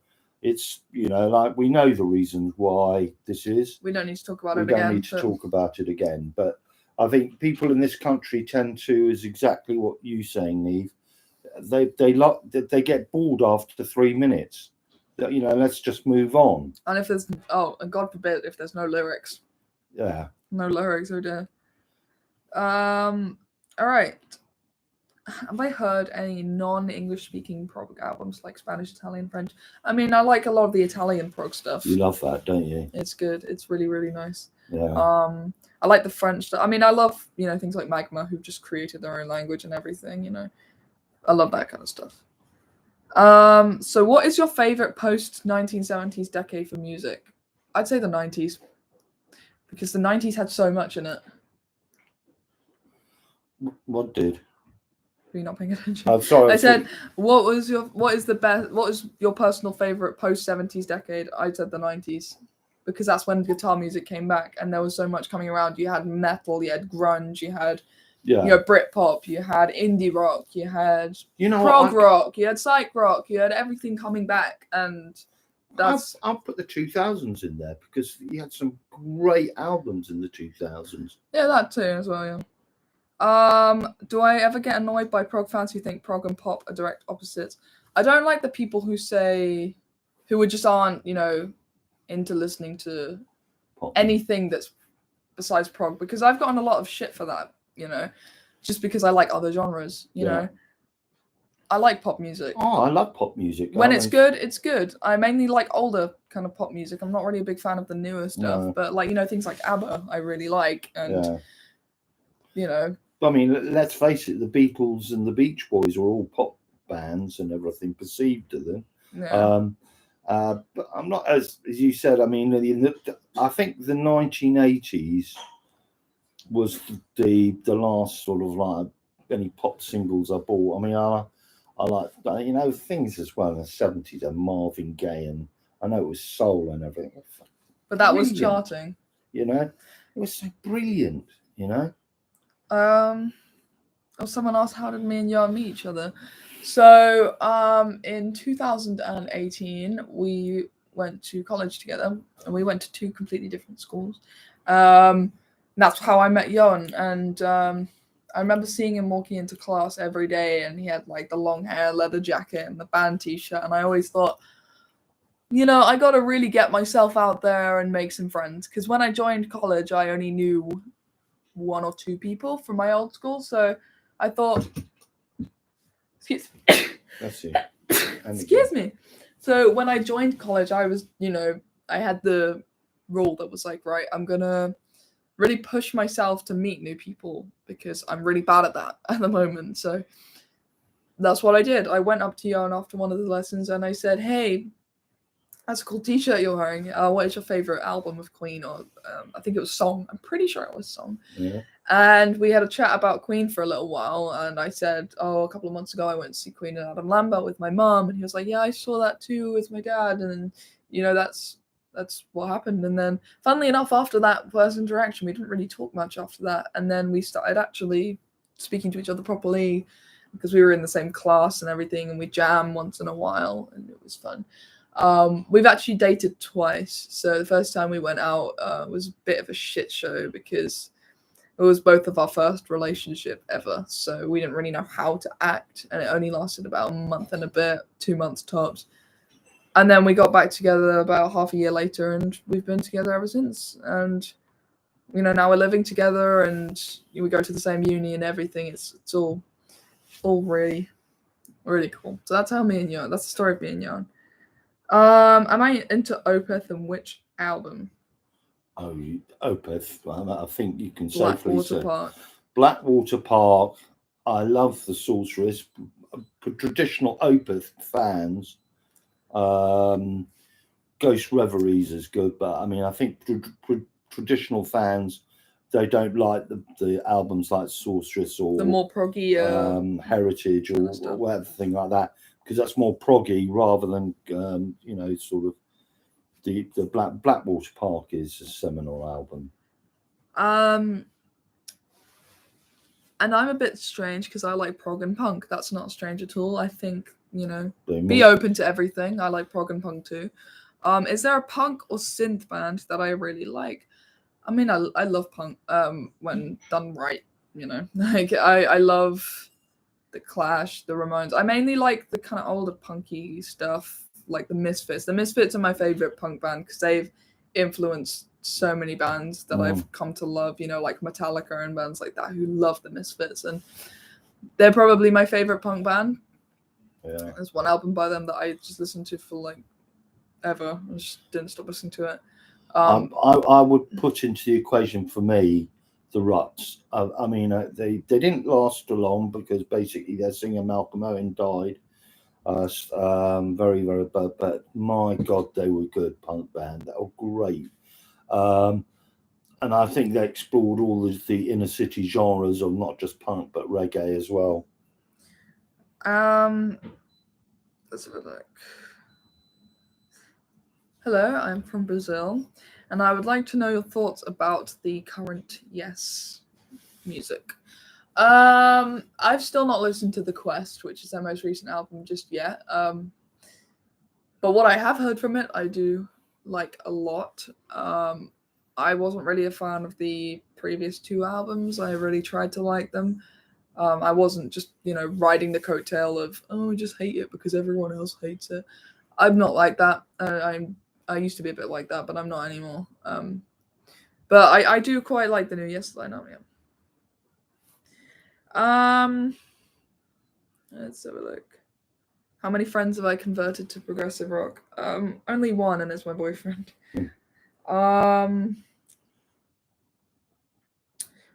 It's like we know the reasons why this is. We don't need to talk about it again. We don't need to talk about it again. But I think people in this country tend to, is exactly what you're saying, Neve. They get bored after 3 minutes. Let's just move on. And if there's and God forbid if there's no lyrics. Yeah. No lyrics, oh dear. All right. Have I heard any non-English speaking prog albums like Spanish, Italian, French? I mean, I like a lot of the Italian prog stuff. You love that, don't you? It's good. It's really, really nice. Yeah. I like the French stuff. I mean, I love, things like Magma, who've just created their own language and everything, I love that kind of stuff. So what is your favorite post-1970s decade for music? I'd say the 90s. Because the 90s had so much in it. What did? Are you not paying attention? I'm sorry. I said, what is your personal favorite post-70s decade? I said the 90s. Because that's when guitar music came back and there was so much coming around. You had metal, you had grunge, you had Britpop, you had indie rock, you had prog rock, you had psych rock, you had everything coming back, and that's. I'll put the 2000s in there because you had some great albums in the 2000s. Yeah, that too as well. Yeah. Do I ever get annoyed by prog fans who think prog and pop are direct opposites? I don't like the people who just aren't into listening to pop anything that's besides prog, because I've gotten a lot of shit for that. Just because I like other genres, you know. I like pop music. Oh, I love pop music. When it's good, it's good. I mainly like older kind of pop music. I'm not really a big fan of the newer stuff, but things like ABBA I really like, and I mean, let's face it, the Beatles and the Beach Boys were all pop bands and everything perceived to them. Yeah. But I'm not, as you said, I mean, I think the 1980s was the last sort of like any pop singles I bought. I mean, I like, things as well in the 70s and Marvin Gaye, and I know it was soul and everything. But that was charting. It was so brilliant, Someone asked, how did me and Jan meet each other? So in 2018, we went to college together, and we went to 2 completely different schools. That's how I met Jan, and I remember seeing him walking into class every day, and he had like the long hair, leather jacket, and the band t-shirt, and I always thought, I got to really get myself out there and make some friends, because when I joined college, I only knew 1 or 2 people from my old school, so I thought, excuse me. So when I joined college, I was, I had the rule that was like, right, I'm gonna really push myself to meet new people because I'm really bad at that at the moment. So that's what I did. I went up to Jan after one of the lessons and I said, hey, that's a cool t-shirt you're wearing. What is your favorite album of Queen? Or I think it was Song. I'm pretty sure it was Song. Yeah. And we had a chat about Queen for a little while. And I said, a couple of months ago, I went to see Queen and Adam Lambert with my mum. And he was like, yeah, I saw that too with my dad. And, that's what happened. And then, funnily enough, after that first interaction, we didn't really talk much after that. And then we started actually speaking to each other properly because we were in the same class and everything. And we jam once in a while. And it was fun. We've actually dated twice. So the first time we went out was a bit of a shit show because it was both of our first relationship ever. So we didn't really know how to act. And it only lasted about a month and a bit, 2 months tops. And then we got back together about half a year later and we've been together ever since. And, now we're living together and we go to the same uni and everything. It's all really, really cool. So that's how me and Jan, that's the story of me and Jan. Am I into Opeth and which album? Oh, Opeth. I think you can Blackwater safely say Park. Blackwater Park. I love the Sorceress. Traditional Opeth fans. Ghost Reveries is good, but I mean, I think traditional fans, they don't like the albums like Sorceress or The more proggy Heritage or whatever thing like that, because that's more proggy rather than sort of the Blackwater Park is a seminal album. And I'm a bit strange because I like prog and punk. That's not strange at all. I think, be open to everything. I like prog and punk too. Is there a punk or synth band that I really like? I mean, I love punk when done right, Like I love the Clash, the Ramones. I mainly like the kind of older punky stuff, like the Misfits. The Misfits are my favorite punk band because they've influenced so many bands that I've come to love, like Metallica and bands like that who love the Misfits. And they're probably my favorite punk band. Yeah. There's one album by them that I just listened to for like ever. I just didn't stop listening to it. I would put into the equation for me the Ruts. I mean, they didn't last too long because basically their singer Malcolm Owen died. Very, very bad, but my God, they were good punk band. They were great. And I think they explored all the inner city genres of not just punk but reggae as well. Let's have a look. Hello, I'm from Brazil, and I would like to know your thoughts about the current Yes music. I've still not listened to The Quest, which is their most recent album, just yet. But what I have heard from it, I do like a lot. I wasn't really a fan of the previous two albums. I really tried to like them. I wasn't just, riding the coattail of, I just hate it because everyone else hates it. I'm not like that. I used to be a bit like that, but I'm not anymore. But I do quite like the new Yes lineup, yeah. Let's have a look. How many friends have I converted to progressive rock? Only one, and it's my boyfriend.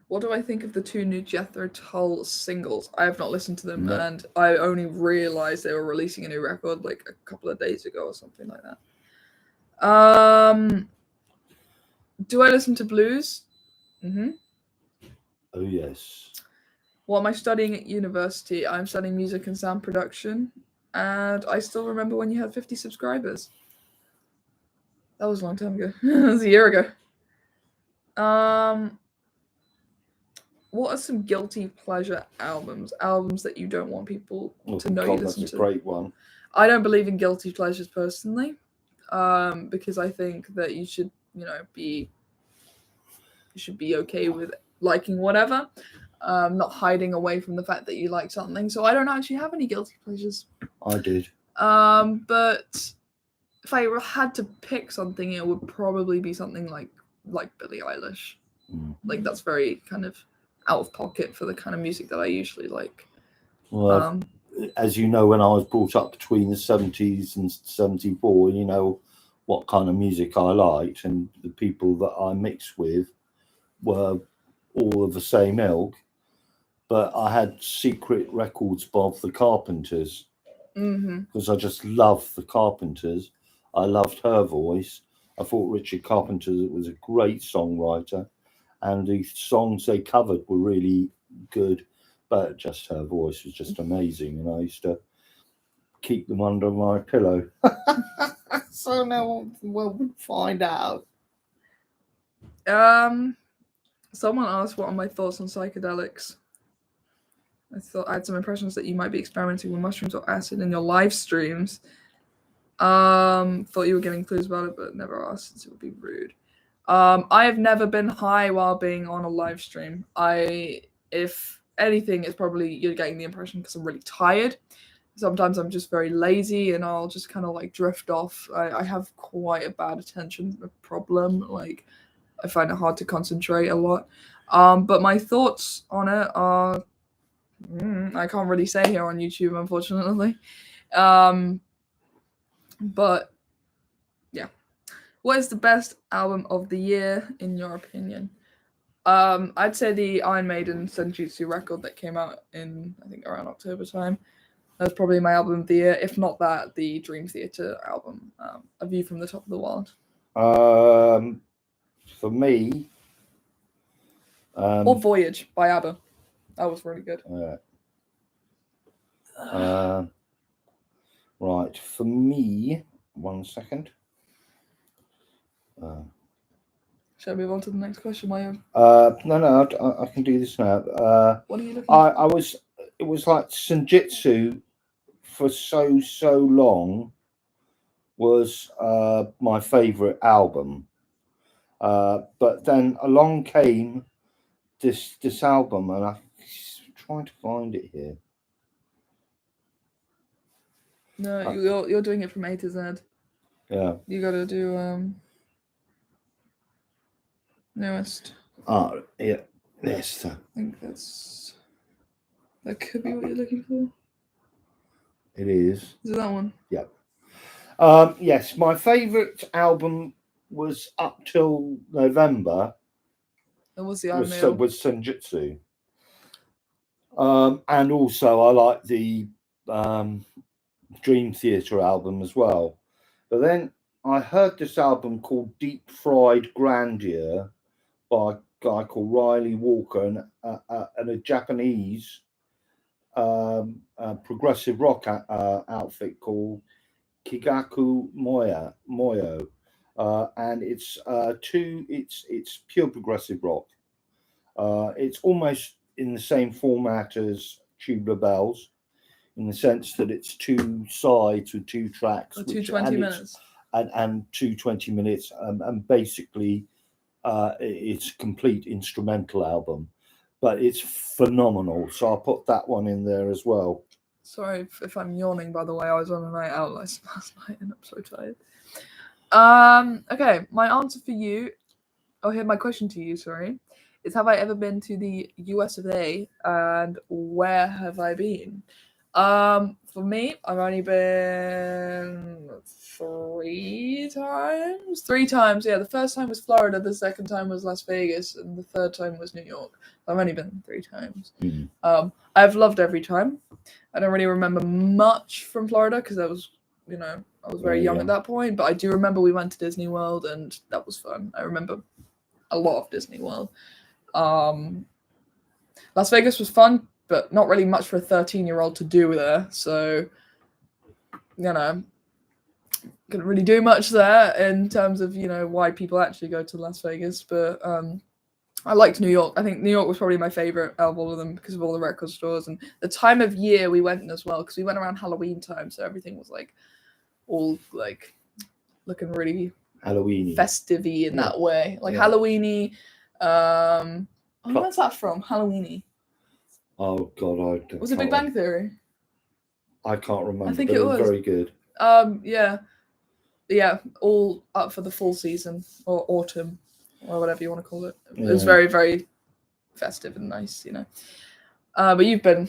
What do I think of the two new Jethro Tull singles? I have not listened to them, and I only realized they were releasing a new record like a couple of days ago or something like that. Do I listen to blues? Oh, yes. What am I studying at university? I'm studying music and sound production, and I still remember when you had 50 subscribers. That was a long time ago. That was a year ago. What are some guilty pleasure albums? Albums that you don't want people to know you listen to? That's a great one. I don't believe in guilty pleasures personally, because I think that you should, be okay with liking whatever, not hiding away from the fact that you like something. So I don't actually have any guilty pleasures. I did. But if I had to pick something, it would probably be something like Billie Eilish. Like that's very kind of out of pocket for the kind of music that I usually like. Well, as you know, when I was brought up between the 70s and 74, you know what kind of music I liked, and the people that I mixed with were all of the same ilk. But I had secret records of the Carpenters because I just loved the Carpenters. I loved her voice. I thought Richard Carpenter was a great songwriter, and the songs they covered were really good. But just her voice was just amazing, and I used to keep them under my pillow so no one would find out. Someone asked what are my thoughts on psychedelics. I thought I had some impressions that you might be experimenting with mushrooms or acid in your live streams. Thought you were getting clues about it, but never asked since it would be rude. I have never been high while being on a live stream. If anything, it's probably you're getting the impression because I'm really tired. Sometimes I'm just very lazy and I'll just kind of like drift off. I have quite a bad attention problem. Like I find it hard to concentrate a lot. But my thoughts on it are I can't really say here on YouTube, unfortunately. But yeah. What is the best album of the year in your opinion? I'd say the Iron Maiden Senjutsu record that came out in I think around October time. That's probably my album of the year. If not that, the Dream Theater album, A View from the Top of the World. For me, or Voyage by ABBA. That was really good. Right, for me, 1 second. Shall we move on to the next question, Maya? No, I can do this now. What are you looking for? It was like Senjutsu for so long was my favorite album. But then along came this album, and I'm trying to find it here. No, you're doing it from A to Z. Yeah. You gotta do newest. Oh yeah, yes. I think that could be what you're looking for. It is. Is it that one? Yep. Yes, my favourite album was up till November. It was the Iron Maiden. Was Senjutsu. And also I like the Dream Theater album as well. But then I heard this album called Deep Fried Grandeur by a guy called Riley Walker and a Japanese progressive rock outfit called Kigaku Moyo. And it's pure progressive rock. It's almost in the same format as Tubular Bells, in the sense that it's two sides with two tracks, or 20 minutes, and 20 minutes, and basically it's a complete instrumental album, but it's phenomenal. So I'll put that one in there as well. Sorry if I'm yawning, by the way. I was on a night out last night and I'm so tired. Okay, my answer for you, here my question to you, sorry, is have I ever been to the US of A, and where have I been? For me, I've only been 3 times. 3 times, yeah. The first time was Florida, the second time was Las Vegas, and the third time was New York. I've only been 3 times. I've loved every time. I don't really remember much from Florida because I was very young at that point, but I do remember we went to Disney World and that was fun. I remember a lot of Disney World. Las Vegas was fun, but not really much for a 13-year-old to do there. So, couldn't really do much there in terms of, why people actually go to Las Vegas. But I liked New York. I think New York was probably my favorite out of all of them because of all the record stores and the time of year we went in as well, because we went around Halloween time. So everything was like all like looking really Halloween-y, festive-y in that way. Like Halloween-y. Where's that from? Halloween-y. Oh God, was it Big Bang Theory? I can't remember. I think it was very good. Yeah, all up for the fall season or autumn or whatever you want to call it. It was very, very festive and nice, But you've been.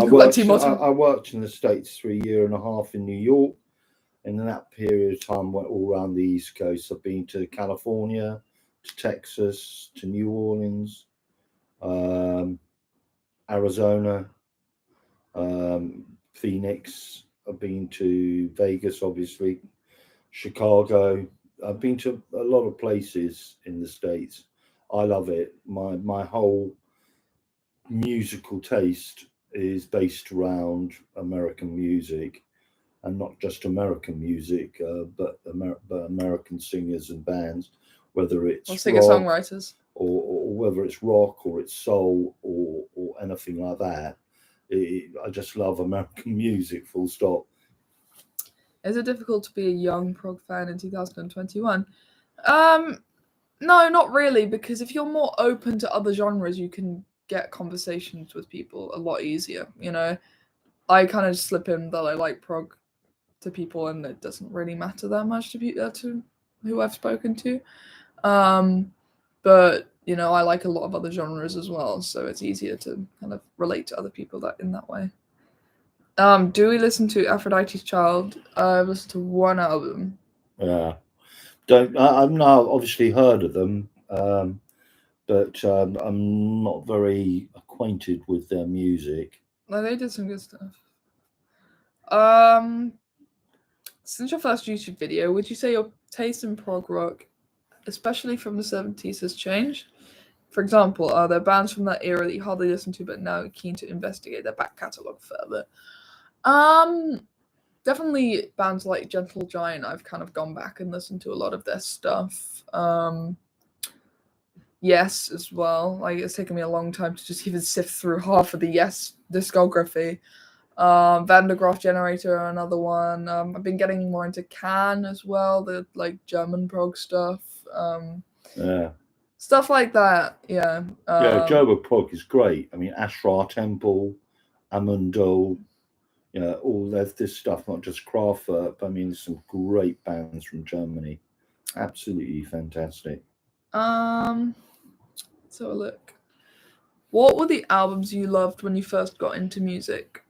You've got two more I worked in the States for 1.5 years in New York. And in that period of time, went all around the East Coast. I've been to California, to Texas, to New Orleans, Arizona, Phoenix. I've been to Vegas, obviously, Chicago. I've been to a lot of places in the States. I love it. My whole musical taste is based around American music, and not just American music, but American singers and bands, whether it's singer-songwriters or whether it's rock or it's soul or anything like that. I just love American music, full stop. Is it difficult to be a young prog fan in 2021? No, not really, because if you're more open to other genres, you can get conversations with people a lot easier. You know, I kind of slip in that I like prog to people, and it doesn't really matter that much to who I've spoken to. But you know, I like a lot of other genres as well, so it's easier to kind of relate to other people in that way. Do we listen to Aphrodite's Child? I've listened to one album. Yeah, I've now obviously heard of them, but I'm not very acquainted with their music. No, they did some good stuff. Since your first YouTube video, would you say your taste in prog rock, especially from the 70s, has changed? For example, are there bands from that era that you hardly listen to but now are keen to investigate their back catalogue further? Definitely bands like Gentle Giant. I've kind of gone back and listened to a lot of their stuff. Yes, as well. Like, it's taken me a long time to just even sift through half of the Yes discography. Van der Graaf Generator, another one. I've been getting more into Can as well, the like German prog stuff. Yeah. Stuff like that, yeah. German prog is great. I mean, Ashra Temple, Amundo, all this stuff, not just Kraftwerk. I mean, there's some great bands from Germany. Absolutely fantastic. Let's have a look. What were the albums you loved when you first got into music?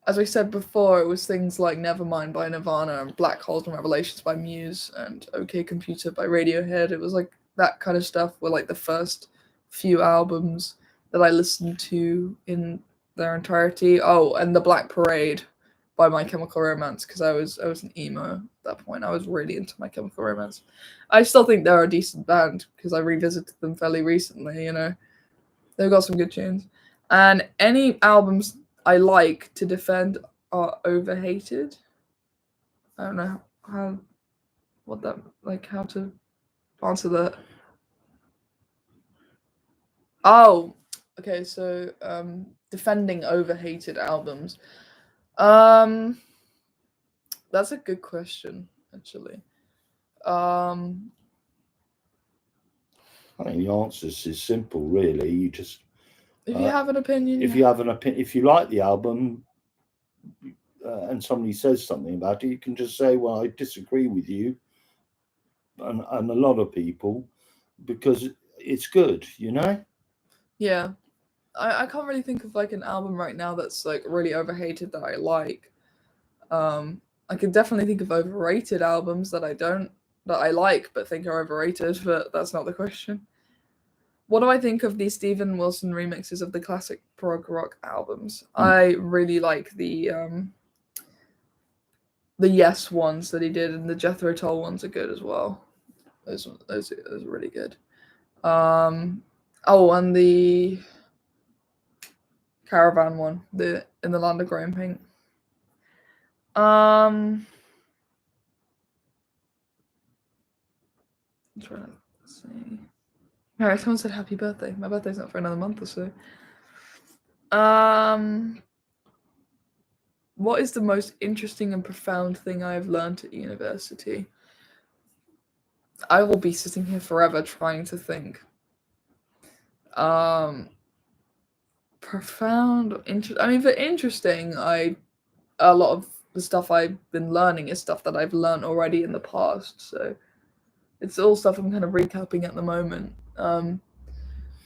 As I said before, it was things like Nevermind by Nirvana and Black Holes and Revelations by Muse and OK Computer by Radiohead. It was like that kind of stuff were like the first few albums that I listened to in their entirety. Oh, and The Black Parade by My Chemical Romance, because I was an emo at that point. I was really into My Chemical Romance. I still think they're a decent band because I revisited them fairly recently, you know. They've got some good tunes. And any albums I like to defend are overhated. I don't know how to answer that. Oh, okay, so defending overhated albums. That's a good question, actually. I think the answer is simple, really. You just if you have an opinion, if you like the album, and somebody says something about it, you can just say, "Well, I disagree with you," and a lot of people, because it's good, you know. Yeah, I can't really think of like an album right now that's like really overhated that I like. I can definitely think of overrated albums that I like but think are overrated, but that's not the question. What do I think of the Steven Wilson remixes of the classic prog rock albums? I really like the Yes ones that he did, and the Jethro Tull ones are good as well. Those are really good. And the Caravan one, the In the Land of Growing Pain. I'm trying to see. Alright, someone said happy birthday. My birthday's not for another month or so. What is the most interesting and profound thing I have learned at university? I will be sitting here forever trying to think. Profound, I mean, for interesting, a lot of the stuff I've been learning is stuff that I've learned already in the past. So it's all stuff I'm kind of recapping at the moment.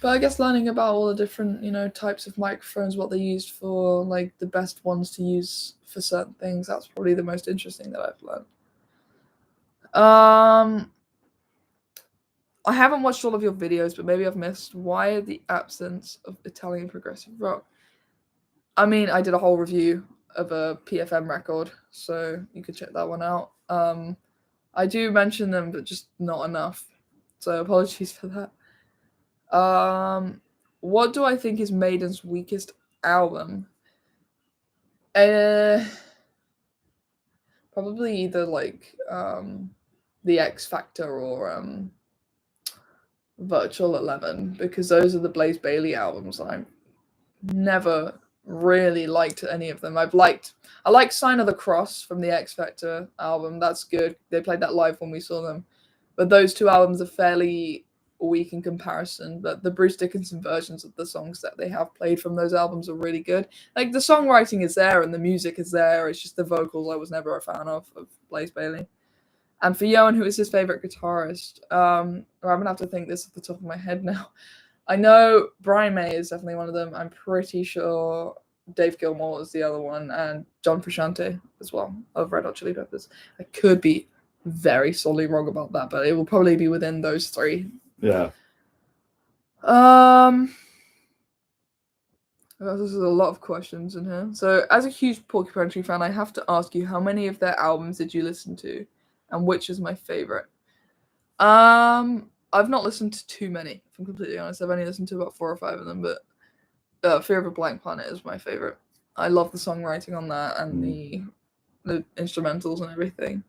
But I guess learning about all the different, types of microphones, what they used for, like the best ones to use for certain things, that's probably the most interesting that I've learned. I haven't watched all of your videos, but maybe I've missed. Why the absence of Italian progressive rock? I mean, I did a whole review of a PFM record, so you could check that one out. I do mention them, but just not enough. So apologies for that. What do I think is Maiden's weakest album? Probably either like The X Factor or Virtual 11, because those are the Blaze Bayley albums. I never really liked any of them. I like Sign of the Cross from the X Factor album. That's good. They played that live when we saw them. But those two albums are fairly weak in comparison. But the Bruce Dickinson versions of the songs that they have played from those albums are really good. Like the songwriting is there and the music is there. It's just the vocals I was never a fan of Blaze Bayley. And for Johan, who is his favorite guitarist, I'm gonna have to think this off the top of my head now. I know Brian May is definitely one of them. I'm pretty sure Dave Gilmour is the other one, and John Frusciante as well of Red Hot Chili Peppers. I could be very solely wrong about that, but it will probably be within those three. Yeah. This is a lot of questions in here. So, as a huge Porcupine Tree fan, I have to ask you, how many of their albums did you listen to, and which is my favorite? I've not listened to too many, if I'm completely honest. I've only listened to about 4 or 5 of them, but Fear of a Blank Planet is my favorite. I love the songwriting on that and the instrumentals and everything.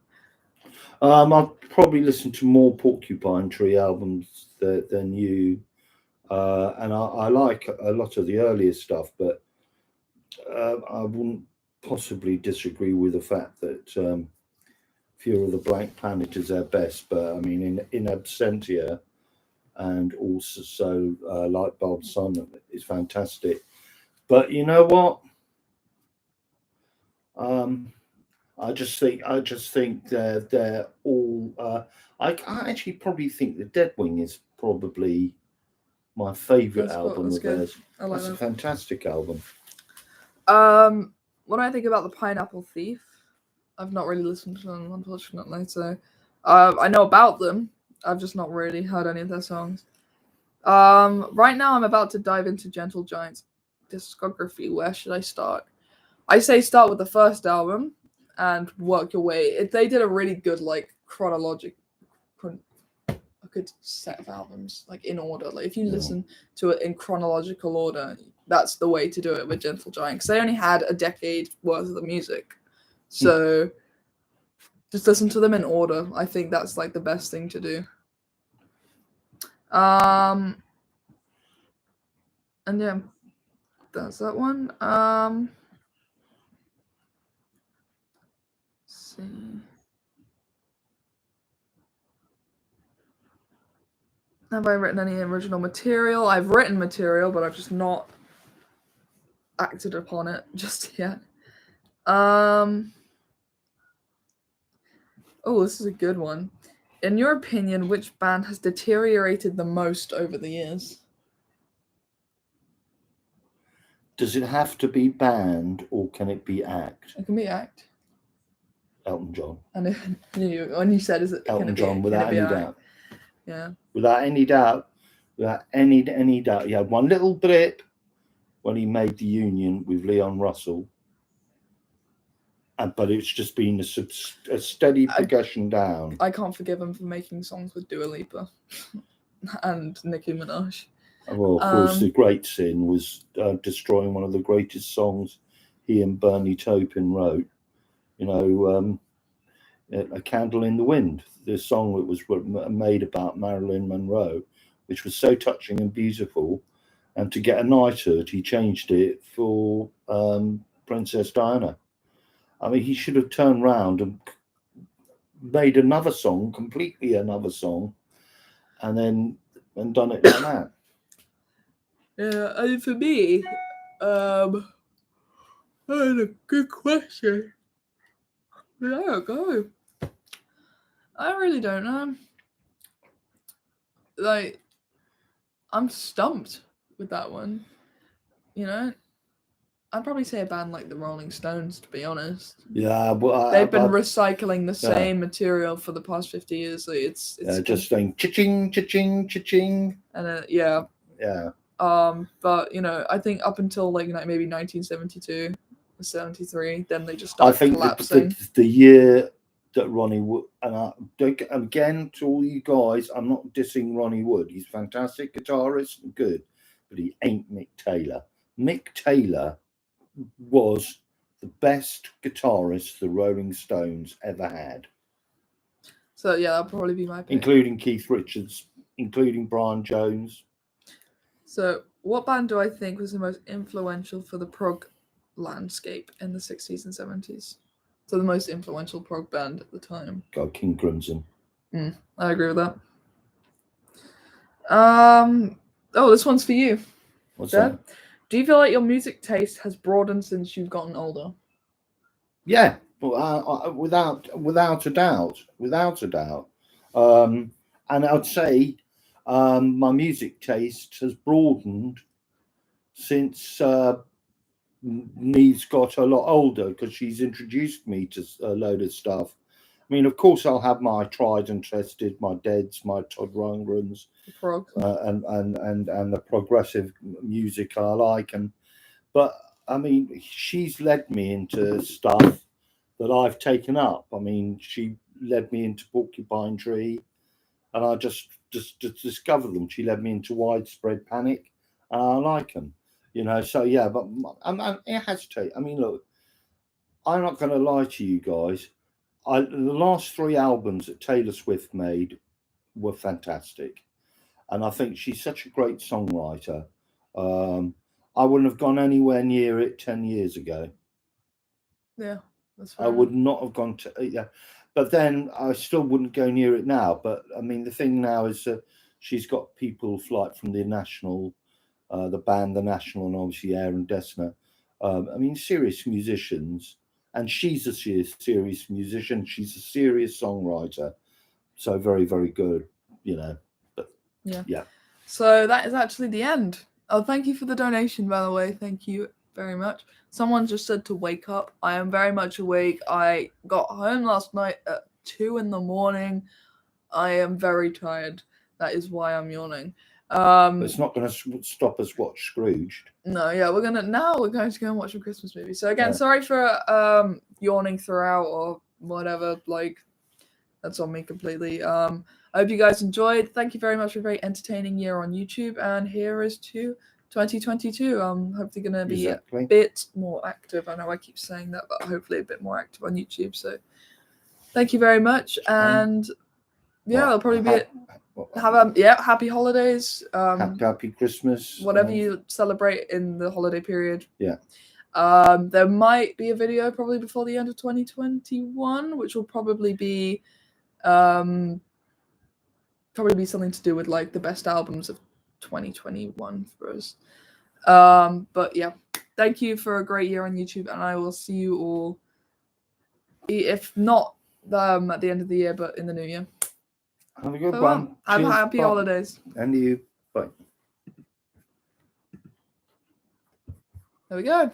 I've probably listened to more Porcupine Tree albums than you, and I like a lot of the earlier stuff, but I wouldn't possibly disagree with the fact that Fear of the Blank Planet is their best. But I mean, in absentia, and also Light Bulb Sun is fantastic. But you know what? I just think they're all. I actually probably think the Deadwing is probably my favourite album of theirs. That's a fantastic album. When I think about the Pineapple Thief, I've not really listened to them, unfortunately. So I know about them. I've just not really heard any of their songs. Right now, I'm about to dive into Gentle Giant's discography. Where should I start? I say start with the first album and work your way. They did a really good, like, a good set of albums, like in order. Like if you listen to it in chronological order, that's the way to do it with Gentle Giant, because they only had a decade worth of the music. So just listen to them in order. I think that's like the best thing to do. And yeah, that's that one. Let's see. Have I written any original material? I've written material, but I've just not acted upon it just yet. Oh, this is a good one. In your opinion, which band has deteriorated the most over the years? Does it have to be band or can it be act? It can be act. Elton John. And when you said, is it Elton John, without any doubt. Yeah. Without any doubt. Without any doubt. He had one little blip when he made the union with Leon Russell. But it's just been a steady progression down. I can't forgive him for making songs with Dua Lipa and Nicki Minaj. Well, of course, the great sin was destroying one of the greatest songs he and Bernie Taupin wrote. You know, A Candle in the Wind, the song that was made about Marilyn Monroe, which was so touching and beautiful. And to get a knighthood, he changed it for Princess Diana. I mean, he should have turned round and made another song, completely another song, and done it like that. Yeah, and for me, that's a good question. I don't know. I really don't know. Like, I'm stumped with that one. You know, I'd probably say a band like the Rolling Stones, to be honest. Yeah, well, they've been recycling the same material for the past 50 years. So it's just saying cha-ching, cha-ching, cha-ching. And yeah. But you know, I think up until like maybe 1972, 73, then they just started collapsing. The year that Ronnie Wood, and again to all you guys, I'm not dissing Ronnie Wood. He's a fantastic guitarist and good, but he ain't Mick Taylor. Mick Taylor was the best guitarist the Rolling Stones ever had. So yeah, that'll probably be my pick. Including Keith Richards, including Brian Jones. So what band do I think was the most influential for the prog landscape in the 60s and 70s? So the most influential prog band at the time. Go King Crimson. I agree with that. Oh, this one's for you. What's that? Do you feel like your music taste has broadened since you've gotten older? Yeah, without a doubt. And I'd say my music taste has broadened since Neve's got a lot older, because she's introduced me to a load of stuff. I mean, of course, I'll have my tried and tested, my Deads, my Todd Rundgrens, and the progressive music I like, but I mean, she's led me into stuff that I've taken up. I mean, she led me into Porcupine Tree, and I just discovered them. She led me into Widespread Panic, and I like them. You know, so yeah, but it has to. I mean, look, I'm not going to lie to you guys. The last 3 albums that Taylor Swift made were fantastic, and I think she's such a great songwriter. I wouldn't have gone anywhere near it 10 years ago. Yeah, that's fair. I would not have gone to yeah, but then I still wouldn't go near it now. But I mean, the thing now is she's got people like from the National. The band, The National, and obviously Aaron Dessner. I mean, serious musicians, and she's a serious musician. She's a serious songwriter, so very, very good. You know, but yeah. So that is actually the end. Oh, thank you for the donation, by the way. Thank you very much. Someone just said to wake up. I am very much awake. I got home last night at 2 a.m. I am very tired. That is why I'm yawning. But it's not going to stop us watch Scrooged. No, yeah, we're going to go and watch a Christmas movie. So again, sorry for yawning throughout or whatever. Like, that's on me completely. I hope you guys enjoyed. Thank you very much for a very entertaining year on YouTube. And here is to 2022. I'm hopefully going to be a bit more active. I know I keep saying that, but hopefully a bit more active on YouTube. So thank you very much. And yeah, it'll probably be it. Happy holidays. Happy Christmas. Whatever you celebrate in the holiday period. Yeah. There might be a video probably before the end of 2021, which will probably be something to do with like the best albums of 2021 for us. But yeah, thank you for a great year on YouTube, and I will see you all, if not at the end of the year, but in the new year. Have a good one. Have happy holidays. And you. Bye. There we go.